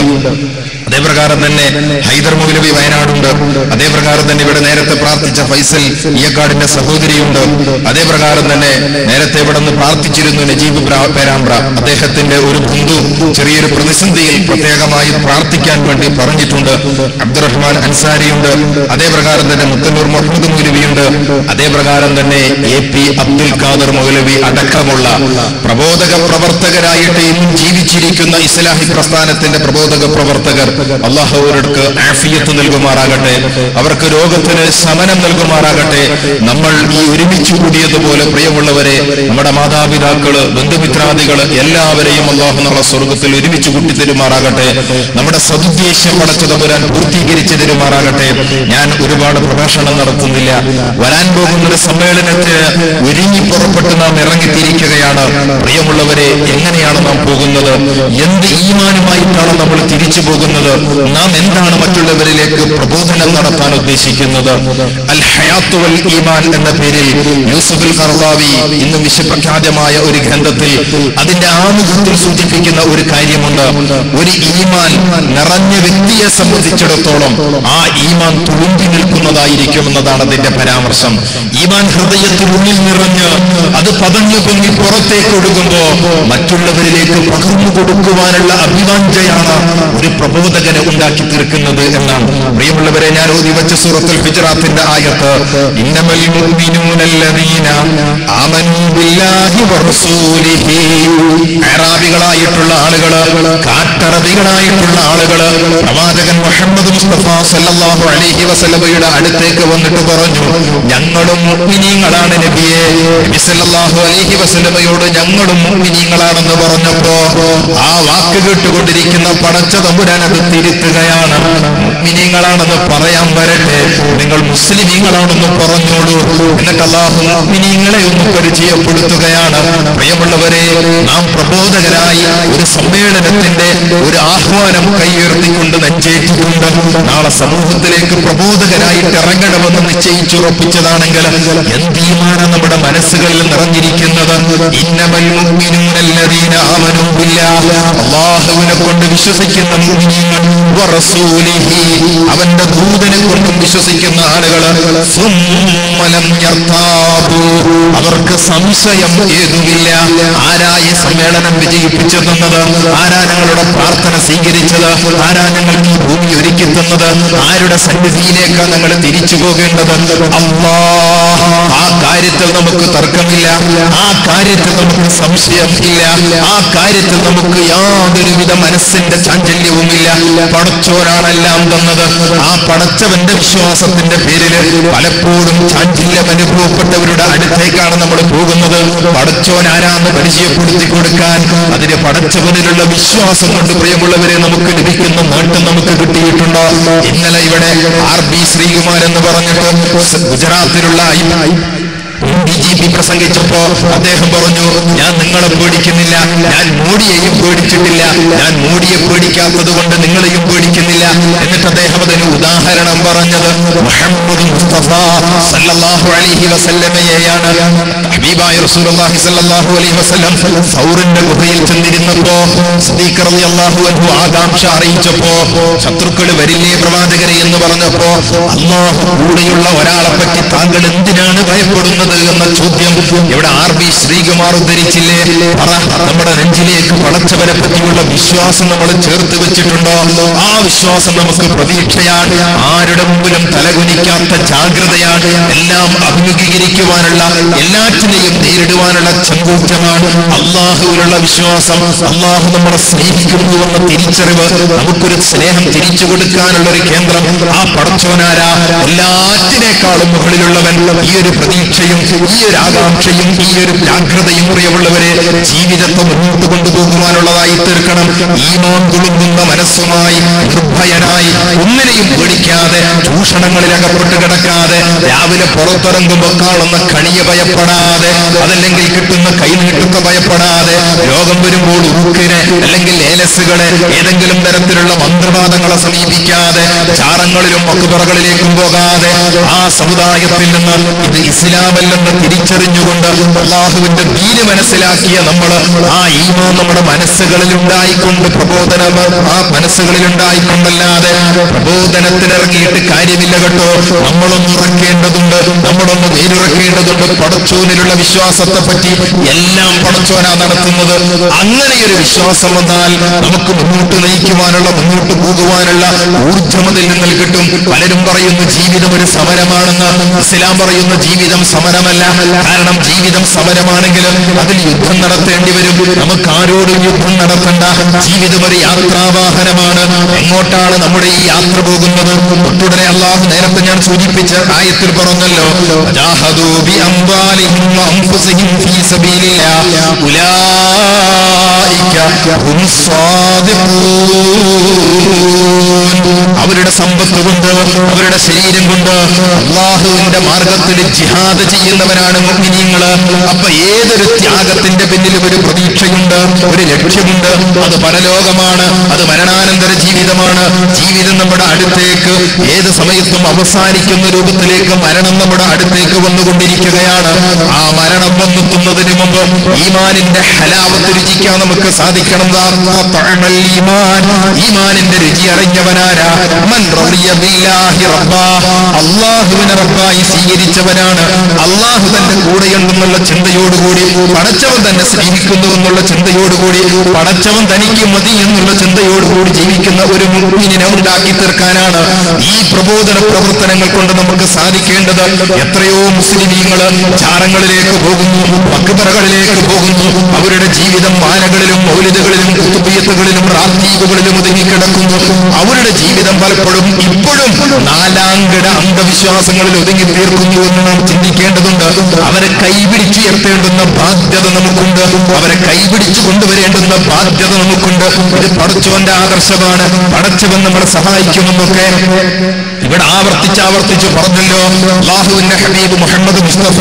അതേപ്രകാരം തന്നെ ഹൈദർ മൗലവി വയനാടുണ്ട്, അതേപ്രകാരം തന്നെ ഇവിടെ നേരത്തെ പ്രാർത്ഥിച്ച ഫൈസൽ ഈയക്കാടിന്റെ സഹോദരിയുണ്ട്, അതേപ്രകാരം തന്നെ നേരത്തെ ഇവിടെ നിന്ന് പ്രാർത്ഥിച്ചിരുന്നു നജീബ് പേരാമ്പ്ര, അദ്ദേഹത്തിന്റെ ഒരു ബന്ധു ചെറിയൊരു പ്രതിസന്ധിയിൽ പ്രത്യേകമായി പ്രാർത്ഥിക്കാൻ വേണ്ടി പറഞ്ഞിട്ടുണ്ട്. അബ്ദുറഹ്മാൻ അൻസാരിയുണ്ട്, അതേപ്രകാരം തന്നെ മുത്തന്നൂർ മുഹമ്മദ് മൗലവിയുണ്ട്, അതേപ്രകാരം തന്നെ AP അബ്ദുൽ ഖാദർ മൗലവി അടക്കമുള്ള പ്രബോധക പ്രവർത്തകരായിട്ട് ഇന്നും ജീവിച്ചിരിക്കുന്ന ഇസ്ലാഹി പ്രസ്ഥാനത്തിന്റെ പ്രബോധക പ്രവർത്തകർ, അല്ലാഹു അവർക്ക് ആഫിയത്ത് നൽകുമാറാകട്ടെ, അവർക്ക് രോഗത്തിന് ശമനം നൽകുമാറാകട്ടെ. നമ്മൾ ഈ ഒരുമിച്ച് കൂടിയതുപോലെ പ്രിയമുള്ളവരെ, നമ്മുടെ മാതാപിതാക്കള്, ബന്ധുമിത്രാദികള് എല്ലാവരെയും അല്ലാഹു നമ്മളെ സ്വർഗത്തിൽ ഒരുമിച്ച് കൂട്ടി തരുമാറാകട്ടെ. നമ്മുടെ സദുദ്ദേശം പടച്ച തമ്പുരാൻ പൂർത്തീകരിച്ചു തരുമാറാകട്ടെ. ഞാൻ ഒരുപാട് പ്രഭാഷണം നടത്തുന്നില്ല. വരാൻ പോകുന്ന സമ്മേളനത്തിന് ഒരുങ്ങി പുറപ്പെട്ട് നാം ഇറങ്ങിത്തിരിക്കുകയാണ്. പ്രിയമുള്ളവരെ, എങ്ങനെയാണ് നാം പോകുന്നത്? എന്ത് ഈമാനുമായിട്ടാണ് നമ്മൾ തിരിച്ചു പോകുന്നത്? നാം എന്താണ് മറ്റുള്ളവരിലേക്ക് പ്രബോധനം നടത്താൻ ഉദ്ദേശിക്കുന്നത്? അൽ ഹയാത്ത് വൽ ഈമാൻ എന്ന പേരിൽ യൂസുഫുൽ ഖർദാവി ഇന്ന് വിശ്വപ്രഖ്യാതമായ ഒരു ഗ്രന്ഥത്തിൽ അതിന്റെ ആമുഖത്തിൽ സൂചിപ്പിക്കുന്ന ഒരു കാര്യമുണ്ട്. ഒരു ഈമാൻ നിറഞ്ഞ വ്യക്തിയെ സംബന്ധിച്ചിടത്തോളം ആ ഈമാൻ തുളുമ്പി നിൽക്കുന്നതായിരിക്കും എന്നതാണ് അതിന്റെ പരാമർശം. ഈമാൻ ഹൃദയത്തിനുള്ളിൽ നിറഞ്ഞ് അത് പതഞ്ഞു പൊങ്ങി പുറത്തേക്ക് ഒഴുകുമ്പോ മറ്റുള്ളവരിലേക്ക് പകർന്നു കൊടുക്കുവാനുള്ള അഭിവാഞ്ചയാണ് ഒരു പ്രബോധകനെ ഉണ്ടാക്കി തീർക്കുന്നത് എന്നാണ്. പ്രിയമുള്ളവരെ, ഞാൻ ഓതി വച്ച സൂറത്തുൽ ഹുജറാത്തിന്റെ ആയത്ത്, ഇന്നമൽ മുഅ്മിനൂനല്ലദീന ആമനൂ ബില്ലാഹി വറസൂലിഹി, അറബികളായിട്ടുള്ള ആളുകള്, കാട്ടറബികളായിട്ടുള്ള ആളുകള് പ്രവാചകൻ മുഹമ്മദ് മുസ്തഫ സല്ലല്ലാഹു അലൈഹി വസല്ലമയുടെ അടുത്തേക്ക് വന്നിട്ട് പറഞ്ഞു, ഞങ്ങളും മുഅ്മിനീങ്ങളാണ് നബിയെ. നബി സല്ലല്ലാഹു അലൈഹി വസല്ലമയോട് ഞങ്ങളും മുഅ്മിനീങ്ങളാണെന്ന് പറഞ്ഞപ്പോ ആ വാക്ക് കേട്ടുകൊണ്ടിരിക്കുന്ന പടച്ച തമ്പുരാൻ അത് തിരുത്തുകയാണ്. മുഅ്മിനീങ്ങളാണെന്ന് പറയാൻ വരട്ടെ, നിങ്ങൾ മുസ്ലിമീങ്ങളാണെന്ന് പറഞ്ഞോളൂ. എന്നിട്ട് അല്ലാഹു മുഅ്മിനീങ്ങളെ ഒന്ന് പരിചയപ്പെടുത്തുകയാണ്. പ്രിയമുള്ളവരെ, നാം പ്രബോധകരായി ഒരു സമ്മേളനത്തിന്റെ ഒരു ആഹ്വാനം കൈയുയർത്തിക്കൊണ്ട് നെഞ്ചേറ്റിട്ടുണ്ട്. നാളെ സമൂഹത്തിലേക്ക് പ്രബോധകരായിട്ട് ഇറങ്ങണമെന്ന് നിശ്ചയിച്ചുറപ്പിച്ചതാണെങ്കിൽ എന്ത് ഈമാനാണ് നമ്മുടെ മനസ്സുകളിൽ നിറഞ്ഞിരിക്കുന്നത്? ഇന്നമൽ മുഅ്മിനൂനല്ലദീന ആമനൂ ബില്ലാഹി, അല്ലാഹുവിനെ കൊണ്ട് വിശ്വസിക്കുന്ന മുഅ്മിനീങ്ങൾ, വറസൂലിഹി, അവന്റെ ദൂതനെ കൊണ്ടും വിശ്വസിക്കുന്ന ആളുകൾ, സുമ്മ ലം യർതാബു, അവർക്ക് സംശയം ഏതുമില്ല. ആരാ ഈ സമ്മേളനം വിജയിപ്പിച്ചെന്നത്? ആരാ ഞങ്ങളുടെ പ്രാർത്ഥന സ്വീകരിച്ചത്? ആരാ ഞങ്ങൾക്ക് ഈ ഭൂമി ഒരുക്കി തന്നത്? ആരുടെ സന്നിധിയിലേക്കാണ് ഞങ്ങൾ തിരിച്ചു പോകേണ്ടത്? അല്ലാഹ്. ആ കാര്യത്തിൽ നമുക്ക് തർക്കമില്ല, ആ കാര്യത്തിൽ നമുക്ക് സംശയം ഇല്ല, ആ കാര്യത്തിൽ നമുക്ക് യാതൊരുവിധ മനസ്സിന്റെ ചാഞ്ചല്യവുമില്ല. പടച്ചോരാണെല്ലാം തന്നത്. ആ പടച്ചവന്റെ വിശ്വാസത്തിന്റെ പേരിൽ പലപ്പോഴും ചാഞ്ചല്യം അനുഭവപ്പെട്ടവരുടെ അടുത്തേക്കാണ് നമ്മൾ പോകുന്നത്. പടച്ചോൻ ആരാന്ന് പരിചയപ്പെടുത്തി കൊടുക്കാൻ അതിന് പടച്ചവനിലുള്ള വിശ്വാസം കൊണ്ട് പ്രിയമുള്ളവരെ നമുക്ക് ലഭിക്കുന്ന നേട്ടം നമുക്ക് കിട്ടിയിട്ടുണ്ടോ? ഇന്നലെ ഇവിടെ RB ശ്രീകുമാർ എന്ന് പറഞ്ഞിട്ട് ഗുജറാത്തിലുള്ള DGP പ്രസംഗിച്ചപ്പോ അദ്ദേഹം പറഞ്ഞു, ഞാൻ നിങ്ങളെ പേടിക്കുന്നില്ല, ഞാൻ മോഡിയെയും പേടിച്ചിട്ടില്ല, ഞാൻ മോഡിയെ പേടിക്കാത്തത് കൊണ്ട് നിങ്ങളെയും പേടിക്കുന്നില്ല. എന്നിട്ട് അദ്ദേഹം അതിന് ഉദാഹരണം പറഞ്ഞത് മുഹമ്മദ് മുസ്തഫ സല്ലല്ലാഹു അലൈഹി വസല്ലമയെയാണ്. ഹബീബായ റസൂലുള്ളാഹി സല്ലല്ലാഹു അലൈഹി വസല്ലം സൗറിന്റെ ഗുഹയിൽ ചെന്നിരുന്നപ്പോ സിദ്ദീഖ് റളിയല്ലാഹു അൻഹു ആകാംക്ഷ അറിയിച്ചപ്പോ, ശത്രുക്കൾ വരില്ലേ പ്രവാചകരെ എന്ന് പറഞ്ഞപ്പോ, അല്ലാഹു കൂടെയുള്ള ഒരാളെ പറ്റി താങ്കൾ എന്തിനാണ് ഭയപ്പെടുന്നത് എന്ന ചോദ്യം ഇവിടെ RB ശ്രീകുമാർ ഉദ്ധരിച്ചില്ലേ? പറ, നമ്മുടെ നെഞ്ചിലേക്ക് പടച്ചവനെ പറ്റിയുള്ള വിശ്വാസം നമ്മൾ ചേർത്ത് വെച്ചിട്ടുണ്ടോ? ആ വിശ്വാസം നമുക്ക് പ്രതീക്ഷയാണ്, ആരുടെ മുമ്പിലും തലകുനിക്കാത്ത ജാഗ്രതയാണ്, എല്ലാം അഭിമുഖീകരിക്കുവാനുള്ള, എല്ലാറ്റിനെയും നേരിടുവാനുള്ള ചങ്കൂറ്റമാണ് അള്ളാഹുവിലുള്ള വിശ്വാസം. അള്ളാഹു നമ്മളെ സ്നേഹിക്കുന്നു എന്ന തിരിച്ചറിവ്, നമുക്കൊരു സ്നേഹം തിരിച്ചു കൊടുക്കാനുള്ള ഒരു കേന്ദ്രം ആ പടച്ചോനാരാ, എല്ലാറ്റിനേക്കാളും മുകളിലുള്ളവൻ. ഈ ഒരു പ്രതീക്ഷയും ഈ ഒരു ആകാംക്ഷയും ഈ ഒരു ജാഗ്രതയും പ്രിയമുള്ളവരെ ജീവിതത്തെ മുന്നോട്ട് കൊണ്ടുപോകുവാനുള്ളതായി തീർക്കണം. ഈമാൻ തുളുമ്പുന്ന മനസ്സുമായി നിർഭയനായി ഒന്നിനെയും പേടിക്കാതെ, ചൂഷണങ്ങളിൽ അകപ്പെട്ട് കിടക്കാതെ, രാവിലെ പുറത്തിറങ്ങുമ്പോൾ കാണുന്ന കണിയെ ഭയപ്പെടാതെ, അതല്ലെങ്കിൽ കിട്ടുന്ന കൈനീട്ടൊക്കെ ഭയപ്പെടാതെ, രോഗം വരുമ്പോൾ ഉറുക്കിനെ അല്ലെങ്കിൽ ഏലസുകളെ ഏതെങ്കിലും തരത്തിലുള്ള മന്ത്രവാദങ്ങളെ സമീപിക്കാതെ, ചാറങ്ങളിലും മക്കുപറകളിലേക്കും പോകാതെ, ആ സമുദായത്തിൽ നിന്ന് ഇത് ഇസ്ലാമല്ലെന്ന് തിരിച്ചറിഞ്ഞുകൊണ്ട് അള്ളാഹുവിന്റെ ദീന് മനസ്സിലാക്കിയ നമ്മൾ ആ ഈമാൻ നമ്മുടെ മനസ്സുകളിൽ ഉണ്ടായിക്കൊണ്ട് പ്രബോധനം ആ മനസ്സുകളിൽ ഉണ്ടായിക്കൊണ്ടല്ലാതെ പ്രബോധനത്തിനിറങ്ങിയിട്ട് കാര്യമില്ല കേട്ടോ. നമ്മളൊന്ന് ഉറക്കേണ്ടതുണ്ട്, നമ്മളൊന്ന് നേരിറക്കേണ്ടതുണ്ട്. പടച്ചോനിലുള്ള വിശ്വാസത്തെ പറ്റി എല്ലാം പടച്ചോനാ നടത്തുന്നത്. അങ്ങനെയൊരു വിശ്വാസം വന്നാൽ നമുക്ക് മുന്നോട്ട് നയിക്കുവാനുള്ള, മുന്നോട്ട് പോകുവാനുള്ള ഊർജ്ജം അതിൽ നിന്ന് കിട്ടും. പലരും പറയുന്നു ജീവിതം ഒരു സമരമാണെന്ന്. ഇസ്ലാം പറയുന്ന ജീവിതം സമരമല്ല. കാരണം ജീവിതം സമരമാണെങ്കിലും അതിൽ യുദ്ധം നടത്തേണ്ടി വരും. നമുക്ക് ആരോടും യുദ്ധം നടത്തണ്ട. ജീവിതം ഒരു യാത്രാവാഹനമാണ്. എങ്ങോട്ടാണ് നമ്മുടെ ഈ യാത്ര പോകുന്നത്? തൊട്ടുടനെ അള്ളാഹു നേരത്തെ ഞാൻ സൂചിപ്പിച്ച ആയത്തിൽ പറഞ്ഞല്ലോ, അവരുടെ സമ്പത്ത് കൊണ്ട്, അവരുടെ ശരീരം കൊണ്ട് അള്ളാഹുവിന്റെ മാർഗത്തിൽ ജിഹാദ് ചെയ്യുന്നവരാണ് മുഅ്മിനീങ്ങള്. അപ്പൊ ഏതൊരു ത്യാഗത്തിന്റെ പിന്നിലും ഒരു പ്രതീക്ഷയുണ്ട്, ഒരു ലക്ഷ്യമുണ്ട്. അത് പരലോകമാണ്, അത് മരണാനന്തര ജീവിതമാണ്. ജീവിതം നമ്മുടെ അടുത്തേക്ക് ഏത് സമയത്തും അവസാനിക്കുന്ന രൂപത്തിലേക്ക് മരണം നമ്മുടെ അടുത്തേക്ക് വന്നുകൊണ്ടിരിക്കുകയാണ്. ആ മരണം വന്നെത്തുന്നതിന് മുമ്പ് ഈമാനിന്റെ ഹലാവത്ത് രുചിക്കാൻ നമുക്ക് സാധിക്കണം. ഈമാനിന്റെ രുചി അറിഞ്ഞവനാരാ? മൻ റളിയ ബില്ലാഹി റബ്ബാ, അല്ലാഹുവിനെ റബ്ബായി സ്വീകരിച്ചവനാണ്. അള്ളാഹു തന്റെ കൂടെയുണ്ടെന്നുള്ള ചിന്തയോടുകൂടി, പടച്ചവൻ തന്നെ സ്നേഹിക്കുന്നു എന്നുള്ള ചിന്തയോടുകൂടി, പടച്ചവൻ തനിക്ക് മതി എന്നുള്ള ചിന്തയോടുകൂടി ജീവിക്കുന്ന ഒരു മുഅ്മിനിനെ ഉണ്ടാക്കി തീർക്കാനാണ് ഈ പ്രബോധന പ്രവർത്തനങ്ങൾ കൊണ്ട് നമുക്ക് സാധിക്കേണ്ടത്. എത്രയോ മുസ്ലിമീങ്ങൾ ചാരങ്ങളിലേക്ക് പോകുന്നു, മക്ബറകളിലേക്ക് പോകുന്നു. അവരുടെ ജീവിതം മാലകളിലും മൗലിദുകളിലും കുത്തുബിയത്തുകളിലും റാത്തീബുകളിലും ഒതുങ്ങിക്കിടക്കുന്നു. അവരുടെ ജീവിതം പലപ്പോഴും ഇപ്പോഴും നാലാംകിട അന്ധവിശ്വാസങ്ങളിൽ ഒതുങ്ങി തീർക്കുന്നു എന്ന് നാം ചിന്തിക്കേണ്ടതുണ്ട്. അവരെ കൈപിടിച്ചുയർത്തേണ്ടുന്ന ബാധ്യത നമുക്കുണ്ട്. അവരെ കൈപിടിച്ചു കൊണ്ടുവരേണ്ടുന്ന ബാധ്യത നമുക്കുണ്ട്. ഇത് പടച്ചവന്റെ ആദർശമാണ്. പടച്ചവൻ നമ്മളെ സഹായിക്കുമെന്നൊക്കെ ഇവിടെ ആവർത്തിച്ച് പറഞ്ഞല്ലോ. അല്ലാഹുവിന്റെ ഹബീബ് മുഹമ്മദ് മുസ്തഫ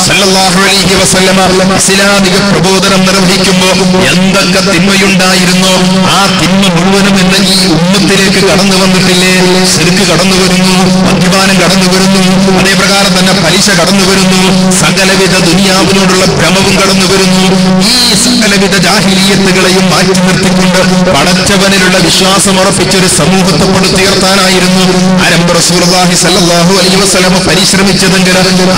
സല്ലല്ലാഹു അലൈഹി വസല്ലമ ഇസ്ലാമിക പ്രബോധനം നിർവഹിക്കുമ്പോൾ എന്തൊക്കെ തിന്മയുണ്ടായിരുന്നോ ആ തിന്മ മുഴുവനും ഇന്ന് ഈ ഉമ്മത്തിലേക്ക് കടന്നു വന്നിട്ടില്ലേ? ശിർക്ക് കടന്നു വരുന്നു, മദ്യപാനം കടന്നു വരുന്നു, അതേപ്രകാരം തന്നെ പലിശ കടന്നു വരുന്നു, സകലവിധ ദുനിയാവിനോടുള്ള ഭ്രമവും കടന്നു വരുന്നു. ഈ സകലവിധ ജാഹിലിയത്തുകളെയും മാറ്റി നിർത്തിക്കൊണ്ട് പടച്ചവനിലുള്ള വിശ്വാസം ഉറപ്പിച്ചൊരു സമൂഹത്തെ പടുത്തുയർത്താനായിരുന്നു ആരംഭ റസൂലുള്ളാഹി സ്വല്ലല്ലാഹു അലൈഹി വസല്ലം പരിശ്രമിച്ചതെങ്കിൽ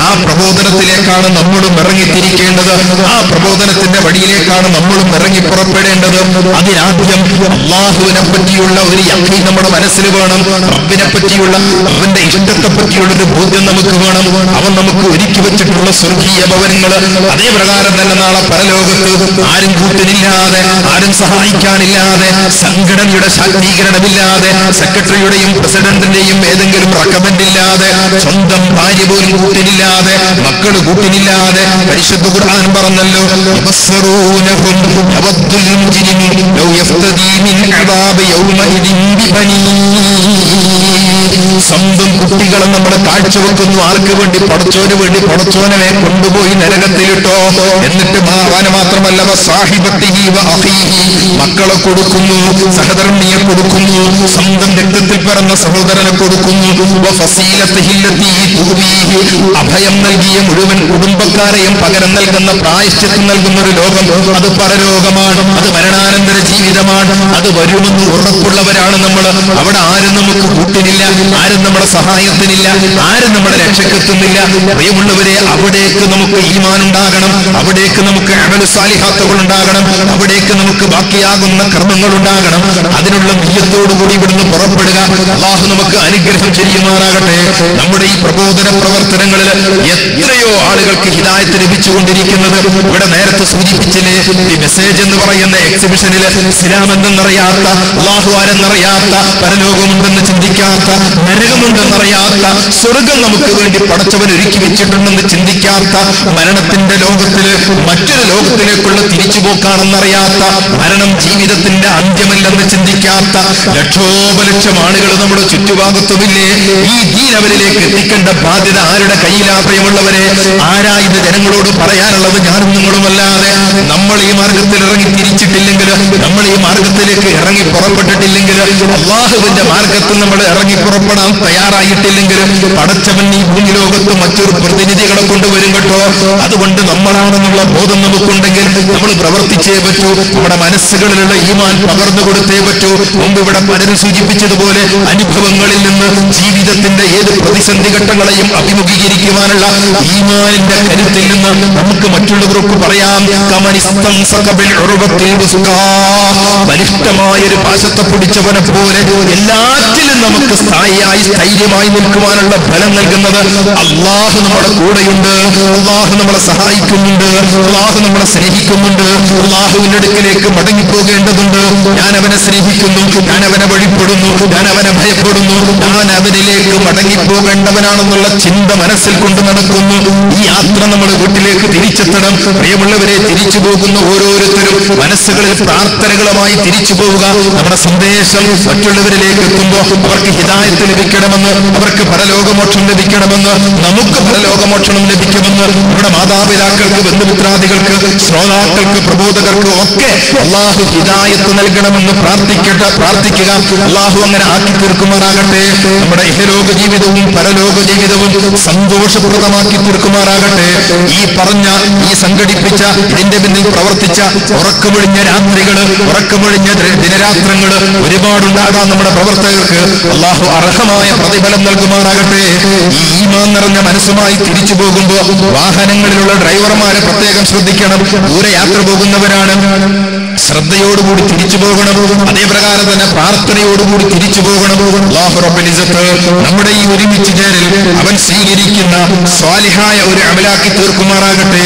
ആ പ്രബോധനത്തിലേക്കാണ് നമ്മളും ഇറങ്ങിത്തിരിക്കേണ്ടത്. ആ പ്രബോധനത്തിന്റെ വഴിയിലേക്കാണ് നമ്മളും ഇറങ്ങി പുറപ്പെടേണ്ടത്. അതിനാദ്യം അള്ളാഹുവിനെ പറ്റിയുള്ള ഒരു യഖീൻ നമ്മുടെ മനസ്സിൽ വേണം. റബ്ബിനെ പറ്റിയുള്ള, അവന്റെ ഇഷ്ടത്തെ പറ്റിയുള്ള ഒരു ബോധ്യം നമുക്ക് വേണം. അവൻ നമുക്ക് ഒരുക്കി വെച്ചിട്ടുള്ള സ്വർഗീയ ഭവനങ്ങൾ, അതേ പ്രകാരം തന്നെ നാളെ പരലോകത്ത് ആരും കൂട്ടിനില്ലാതെ, ആരും സഹായിക്കാനില്ലാതെ, സംഘടനയുടെ ശാക്തീകരണമില്ലാതെ, സെക്രട്ടറിയുടെയും പ്രസിഡന്റിന്റെയും ഏതെങ്കിലും റെക്കമെൻഡ് ഇല്ലാതെ, സ്വന്തം ഭാര്യ പോലും കൂട്ടിനില്ലാതെ, മക്കൾ കൂട്ടിനില്ലാതെ, പരിശുദ്ധ ഖുർആൻ പറഞ്ഞല്ലോ, സ്വന്തം കുട്ടികളെ നമ്മൾ കാഴ്ചവെക്കുന്നു. ആർക്ക് വേണ്ടി? പടച്ചോന് വേണ്ടി. പടച്ചോനെ കൊണ്ടുപോയി നരകത്തിലിട്ടോ. എന്നിട്ട് മാത്രമല്ല മക്കളെ കൊടുക്കുന്നു, സഹധർമ്മിയെ കൊടുക്കുന്നു, സ്വന്തം രക്തത്തിൽ പിറന്ന സഹോദരനെ കൊടുക്കുന്നു. അഭയം നൽകിയ മുഴുവൻ കുടുംബക്കാരെയും പകരം നൽകുന്ന പ്രായശ്ചിത്തം നൽകുന്ന ഒരു ലോകം, അത് പരലോകമാണ്. അത് മരണാനന്തര ജീവിതമാണ്. അത് വരുമെന്ന് ഉറപ്പുള്ളവരാണ് നമ്മൾ. അവിടെ ആരും നമുക്ക് കൂട്ടിനില്ല, ആരും നമ്മുടെ സഹായത്തിനില്ല, ആരും നമ്മുടെ രക്ഷക്കെത്തുന്നില്ല. പ്രിയമുള്ളവരെ, അവിടേക്ക് നമുക്ക് ഈമാൻ ഉണ്ടാകണം, അവിടേക്ക് നമുക്ക് അമലു സാലിഹാത്തുകൾ ഉണ്ടാകണം, അവിടേക്ക് നമുക്ക് ബാക്കിയാകുന്ന കർമ്മങ്ങൾ ഉണ്ടാകണം. അതിനുള്ള നിയ്യത്തോടുകൂടി ഇവിടുന്ന് പുറപ്പെടുക. അല്ലാഹു നമുക്ക് അനുഗ്രഹം ചെയ്യുമാറാകട്ടെ. നമ്മുടെ ഈ പ്രബോധന പ്രവർത്തനങ്ങളിൽ എത്രയോ ആളുകൾക്ക് ഹിദായത്ത് ലഭിച്ചുകൊണ്ടിരിക്കുന്നത്. ഇവിടെ നേരത്തെ സൂചിപ്പിച്ചില്ലേ, ഈ മെസ്സേജ് എന്ന് പറയുന്ന എക്സിബിഷനിൽ ഇസ്ലാം എന്തെന്നറിയാത്ത, അല്ലാഹു ആരെന്നറിയാത്ത, പരലോകമുണ്ടെന്ന് ചിന്തിക്കാത്ത, നരകമുണ്ടെന്നറിയാത്ത, സ്വർഗം നമുക്ക് വേണ്ടി പടച്ചവൻ ഒരുക്കി വെച്ചിട്ടുണ്ടെന്ന് ചിന്തിക്കാത്ത, മരണത്തിന്റെ ലോകത്തില് മറ്റൊരു ലോകത്തിലേക്കുള്ള തിരിച്ചുപോക്കാണെന്നറിയാത്ത, മരണം ജീവിതത്തിന്റെ അന്ത്യമല്ലെന്ന് ചിന്തിക്കാത്ത ലക്ഷോപലക്ഷം ആളുകൾ നമ്മുടെ ചുറ്റുഭാഗത്തുമില്ലേ. ഈ ദീൻ അവരിലേക്ക് എത്തിക്കേണ്ട ബാധ്യത ആരുടെ കയ്യിലാ? പ്രിയമുള്ളവരെ, ആരാ ഇത് ജനങ്ങളോട് പറയാനുള്ളത്? ഞാനും നിങ്ങളുമല്ലാതെ. നമ്മൾ ഈ മാർഗത്തിൽ ഇറങ്ങി തിരിച്ചിട്ടില്ലെങ്കിൽ, നമ്മൾ ഈ മാർഗത്തിലേക്ക് ഇറങ്ങി പുറപ്പെട്ടിട്ടില്ലെങ്കിൽ, അള്ളാഹുവിന്റെ മാർഗത്തിൽ നമ്മൾ ഇറങ്ങി പുറപ്പെടാൻ തയ്യാറായിട്ടില്ലെങ്കിൽ, പടച്ചവൻ ഈ ഭൂമിലോകത്ത് മറ്റൊരു പ്രതിനിധികളെ കൊണ്ടുവരും കേട്ടോ. അതുകൊണ്ട് നമ്മളാണെന്നുള്ള ബോധം നമുക്കുണ്ടെങ്കിൽ നമ്മൾ പ്രവർത്തിച്ചേ പറ്റൂ. നമ്മുടെ മനസ്സുകളിലുള്ള ഈമാൻ പകർന്നു കൊടുത്തേ പറ്റൂ. മുമ്പ് ഇവിടെ പലരും സൂചിപ്പിച്ചതുപോലെ അനുഭവങ്ങളിൽ നിന്ന് ജീവിതത്തിന്റെ ഏത് പ്രതിസന്ധി ഘട്ടങ്ങളെയും അഭിമുഖീകരിക്കുവാനുള്ള ഈമാനിന്റെ കരുത്തിൽ നിന്ന് നമുക്ക് മറ്റുള്ളവർക്ക് പറയാം, ബലിഷ്ഠമായ ഒരു പാശത്തെ പിടിച്ചവനെ പോലെ എല്ലാറ്റിലും നമുക്ക് സ്ഥായിയായി സ്ഥൈര്യമായി നിൽക്കുവാനുള്ള ഫലം നൽകുന്നത് അള്ളാഹു നമ്മുടെ കൂടെയുണ്ട്. അള്ളാഹു നമ്മളെ സഹായിക്കുന്നുണ്ട്. അള്ളാഹു നമ്മളെ സ്നേഹിക്കുന്നുണ്ട്. അള്ളാഹുവിന്റെ അടുക്കിലേക്ക് മടങ്ങിപ്പോകേണ്ടതുണ്ട്. ഞാൻ അവനെ സ്നേഹിക്കുന്നു, ഞാൻ അവനെ വഴിപ്പെടുന്നു, ഞാൻ അവനെ ഭയപ്പെടുന്നു, ഞാൻ അവനിലേക്ക് മടങ്ങിപ്പോകേണ്ടവനാണെന്നുള്ള ചിന്ത മനസ്സിൽ കൊണ്ട് നടക്കുന്നു. ഈ യാത്ര നമ്മൾ വീട്ടിലേക്ക് തിരിച്ചെത്തണം. പ്രിയമുള്ളവരെ, തിരിച്ചു പോകുന്ന ഓരോരുത്തരും മനസ്സുകളിൽ പ്രാർത്ഥനകളുമായി തിരിച്ചു പോവുക. നമ്മുടെ സന്ദേശം മറ്റുള്ളവരിലേക്ക് എത്തുമ്പോൾ അവർക്ക് ഹിദായത്ത് ലഭിക്കണമെന്ന്, അവർക്ക് പരലോകമോക്ഷം ലഭിക്കണമെന്ന്, നമുക്ക് പരലോകമോക്ഷണം ലഭിക്കുമെന്ന്, നമ്മുടെ മാതാപിതാക്കൾക്ക്, ബന്ധുമിത്രാദികൾക്ക്, ശ്രോതാക്കൾക്ക്, പ്രബോധകർക്ക് ഒക്കെ അള്ളാഹു ഹിദായത്ത് നൽകണമെന്ന് പ്രാർത്ഥിക്കുക. അള്ളാഹു അങ്ങനെ ആക്കി തീർക്കുമാറാകട്ടെ. നമ്മുടെ ഇഹലോക ജീവിതവും പരലോക ജീവിതവും സന്തോഷപ്രദമാക്കി തീർക്കുമാറാകട്ടെ. ഈ പറഞ്ഞ, ഈ സംഘടിപ്പിച്ച, ഇതിന്റെ പിന്നിൽ പ്രവർത്തിച്ച ഉറക്കമൊഴിഞ്ഞ രാത്രികള്, ഉറക്കമൊഴിഞ്ഞ ദിനരാത്രങ്ങള് ഒരുപാടുണ്ടാകാം നമ്മുടെ പ്രവർത്തകർക്ക്. അള്ളാഹു അർഹമായ പ്രതിഫലം നൽകുമാറാകട്ടെ. ഈ ഈമാൻ നിറഞ്ഞ മനസ്സുമായി തിരിച്ചു പോകുമ്പോ വാഹനങ്ങളിലുള്ള ഡ്രൈവർമാരെ പ്രത്യേകം ശ്രദ്ധിക്കണം. ദൂരെ യാത്ര പോകുന്നവരാണ്, ശ്രദ്ധയോടുകൂടി തിരിച്ചു പോകണം. അതേപ്രകാരം തന്നെ പ്രാർത്ഥനയോടുകൂടി തിരിച്ചു പോകണം. അല്ലാഹു റബ്ബുൽ ഇസ്സത്ത് നമ്മുടെ ഈ ഒരുമിച്ച് ചേരൽ അവൻ സ്വീകരിക്കുന്ന സ്വാലിഹായ ഒരു അമലാക്കി തീർക്കുമാറാകട്ടെ.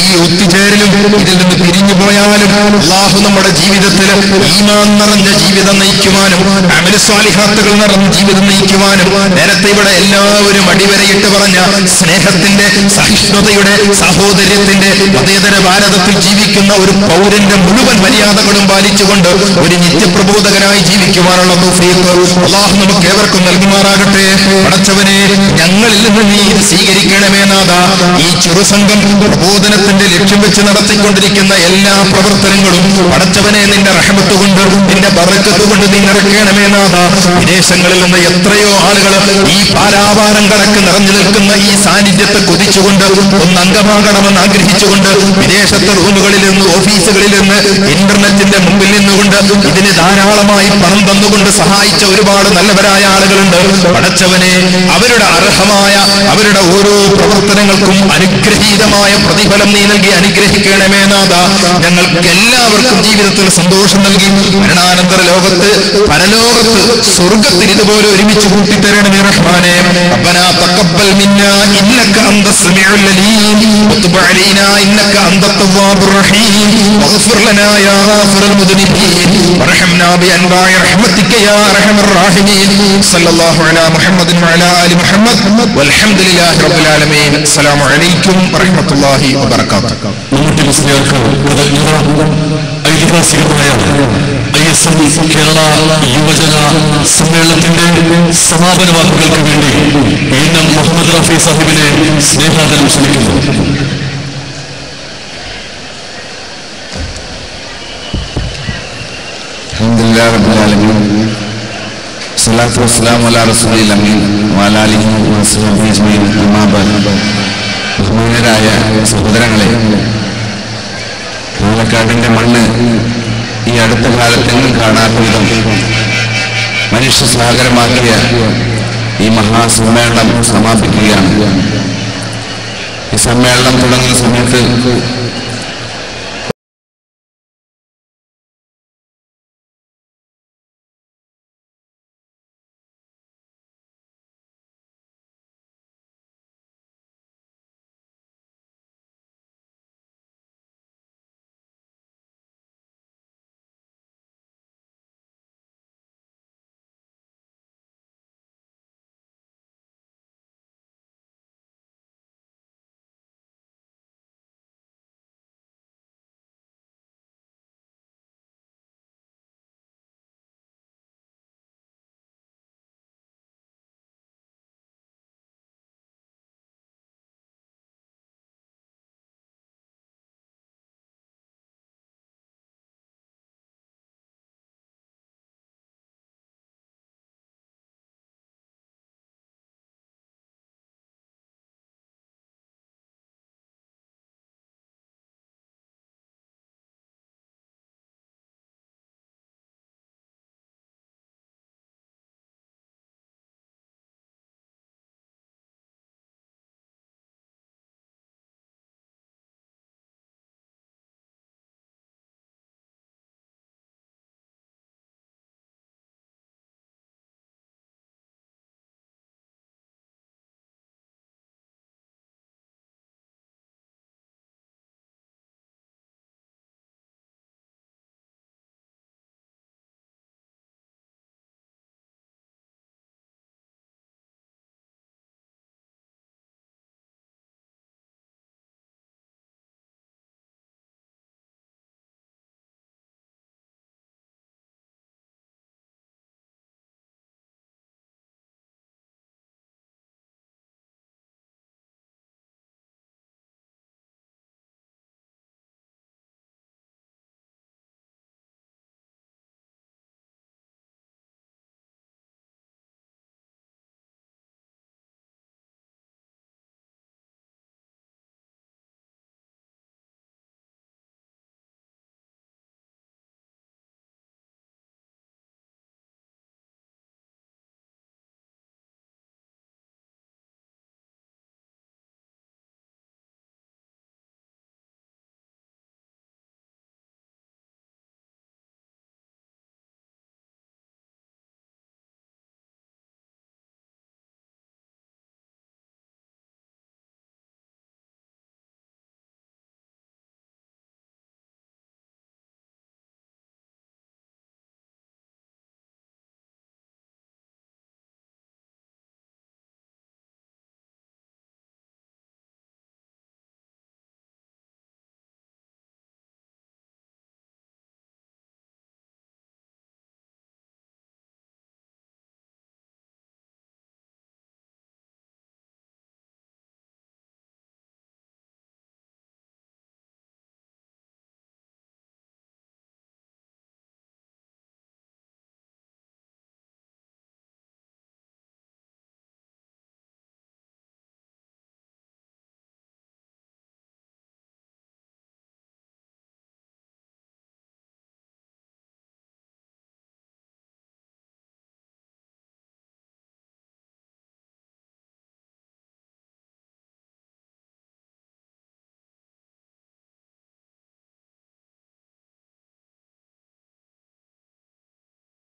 ഈ ഒത്തുചേരലും ഇതിൽ നിന്ന് പിരിഞ്ഞു പോയാലും അല്ലാഹു നമ്മുടെ ജീവിതത്തിൽ ഈമാൻ നിറഞ്ഞ ജീവിതം നയിക്കുവാനും, അമൽ സ്വാലിഹാത്തുകൾ നിറഞ്ഞ ജീവിതം നയിക്കുവാനും, നേരത്തെ ഇവിടെ എല്ലാവരും അടിവരയിട്ട് പറഞ്ഞ സ്നേഹത്തിന്റെ, സഹിഷ്ണുതയുടെ, സഹോദര്യത്തിന്റെ, മതേതര ഭാരതത്തിൽ ജീവിക്കുന്ന ഒരു പൗരന്റെ മുഴുവൻ മര്യാദകളും പാലിച്ചുകൊണ്ട് ഒരു നിത്യപ്രബോധകനായി ജീവിക്കുവാനുള്ള തൗഫീഖ് അല്ലാഹു നമുക്ക് ഏവർക്കും നൽകുമാറാകട്ടെ. പടച്ചവനെ, ഞങ്ങളിൽ നിന്ന് നീ ഇത് സ്വീകരിക്കണമേ നാഥ. ഈ ചെറുസംഘം പ്രബോധനത്തിന്റെ ലക്ഷ്യം വെച്ച് നടത്തിക്കൊണ്ടിരിക്കുന്ന എല്ലാ പ്രവർത്തനങ്ങളും പടച്ചവനെ നിന്റെ റഹ്മത്ത് കൊണ്ട്, നിന്റെ ബറക്കത്ത് കൊണ്ട് നീ നിറയ്ക്കണമേ നാഥ. വിദേശങ്ങളിൽ നിന്ന് എത്രയോ ആളുകൾ ഈ പാരാവാരം കണക്ക് നിറഞ്ഞു നിൽക്കുന്ന ഈ സാന്നിധ്യത്തെ കൊതിച്ചുകൊണ്ട്, ഒന്ന് അംഗമാകണമെന്ന് ആഗ്രഹിച്ചുകൊണ്ട്, വിദേശത്തെ റൂമുകളിൽ നിന്ന്, ഓഫീസുകളിൽ നിന്ന്, ഇന്റർനെറ്റിന്റെ മുമ്പിൽ നിന്നുകൊണ്ട് ഇതിന് ധാരാളമായി പണം തന്നുകൊണ്ട് സഹായിച്ച ഒരുപാട് നല്ലവരായ ആളുകളുണ്ട്. പടച്ചവനെ, അവരുടെ അർഹമായ, അവരുടെ ഓരോ പ്രവർത്തനങ്ങൾക്കും അനുഗ്രഹീതമായ പ്രതിഫലം നീ നൽകി അനുഗ്രഹിക്കണമേ നാഥ. ഞങ്ങൾക്ക് എല്ലാവർക്കും ജീവിതത്തിൽ സന്തോഷം നൽകി മരണാനന്തര ലോകത്ത്, പരലോകത്ത്, സ്വർഗത്തിൽ ഇതുപോലെ ഒരുമിച്ച് കൂട്ടിത്തരണമേ റഹ്മാനെ. റബ്ബനാ തഖബ്ബൽ മിന്നാ ഇന്നക അന്തസ് സമീഉൽ അലീം വതുബ് അലൈനാ ഇന്നക അന്തത് തവ്വാബുർ റഹീം വഗ്ഫിർ ലനാ യാ ഗാഫിറൽ മുദ്നിബീൻ വർഹംനാ ബിഅൻവാഇ റഹ്മതിക യാ അർഹമർ റഹീമീൻ. സല്ലല്ലാഹു അലാ മുഹമ്മദിൻ വഅലാ ആലി മുഹമ്മദ് വൽഹംദുലില്ലാഹി റബ്ബിൽ ആലമീൻ. അസ്സലാമു അലൈക്കും വറഹ്മത്തുള്ളാഹി വബറകാതുഹു. നമ്മുടെ മുസ്ലിംകൾക്ക് ഐതിഹാസികമായ ISM കേരള യുവജന സമ്മേളനത്തിന്റെ സമാപന വാക്കുകൾക്ക് വേണ്ടി വീണ്ടും മുഹമ്മദ് റഫി സാഹിബിനെ സ്നേഹാദരം ക്ഷണിക്കുന്നു. അൽഹംദുലില്ലാഹി റബ്ബിൽ ആലമീൻ സ്വലാത്തു വസ്സലാമു അലാ റസൂലിൽ അമീൻ വഅലാ ആലിഹി വസഹ്ബിഹി അജ്മഈൻ. അമ്മാ ബഅദ്. ബഹുമാന്യരായ സഹോദരങ്ങളെ, പാലക്കാടിന്റെ മണ്ണ് ഈ അടുത്ത കാലത്തെങ്ങും കാണാത്ത വിധം മനുഷ്യ സഹകരമാക്കിയ ഈ മഹാസമ്മേളനം സമാപിക്കുകയാണ്. ഈ സമ്മേളനം തുടങ്ങുന്ന സമയത്ത്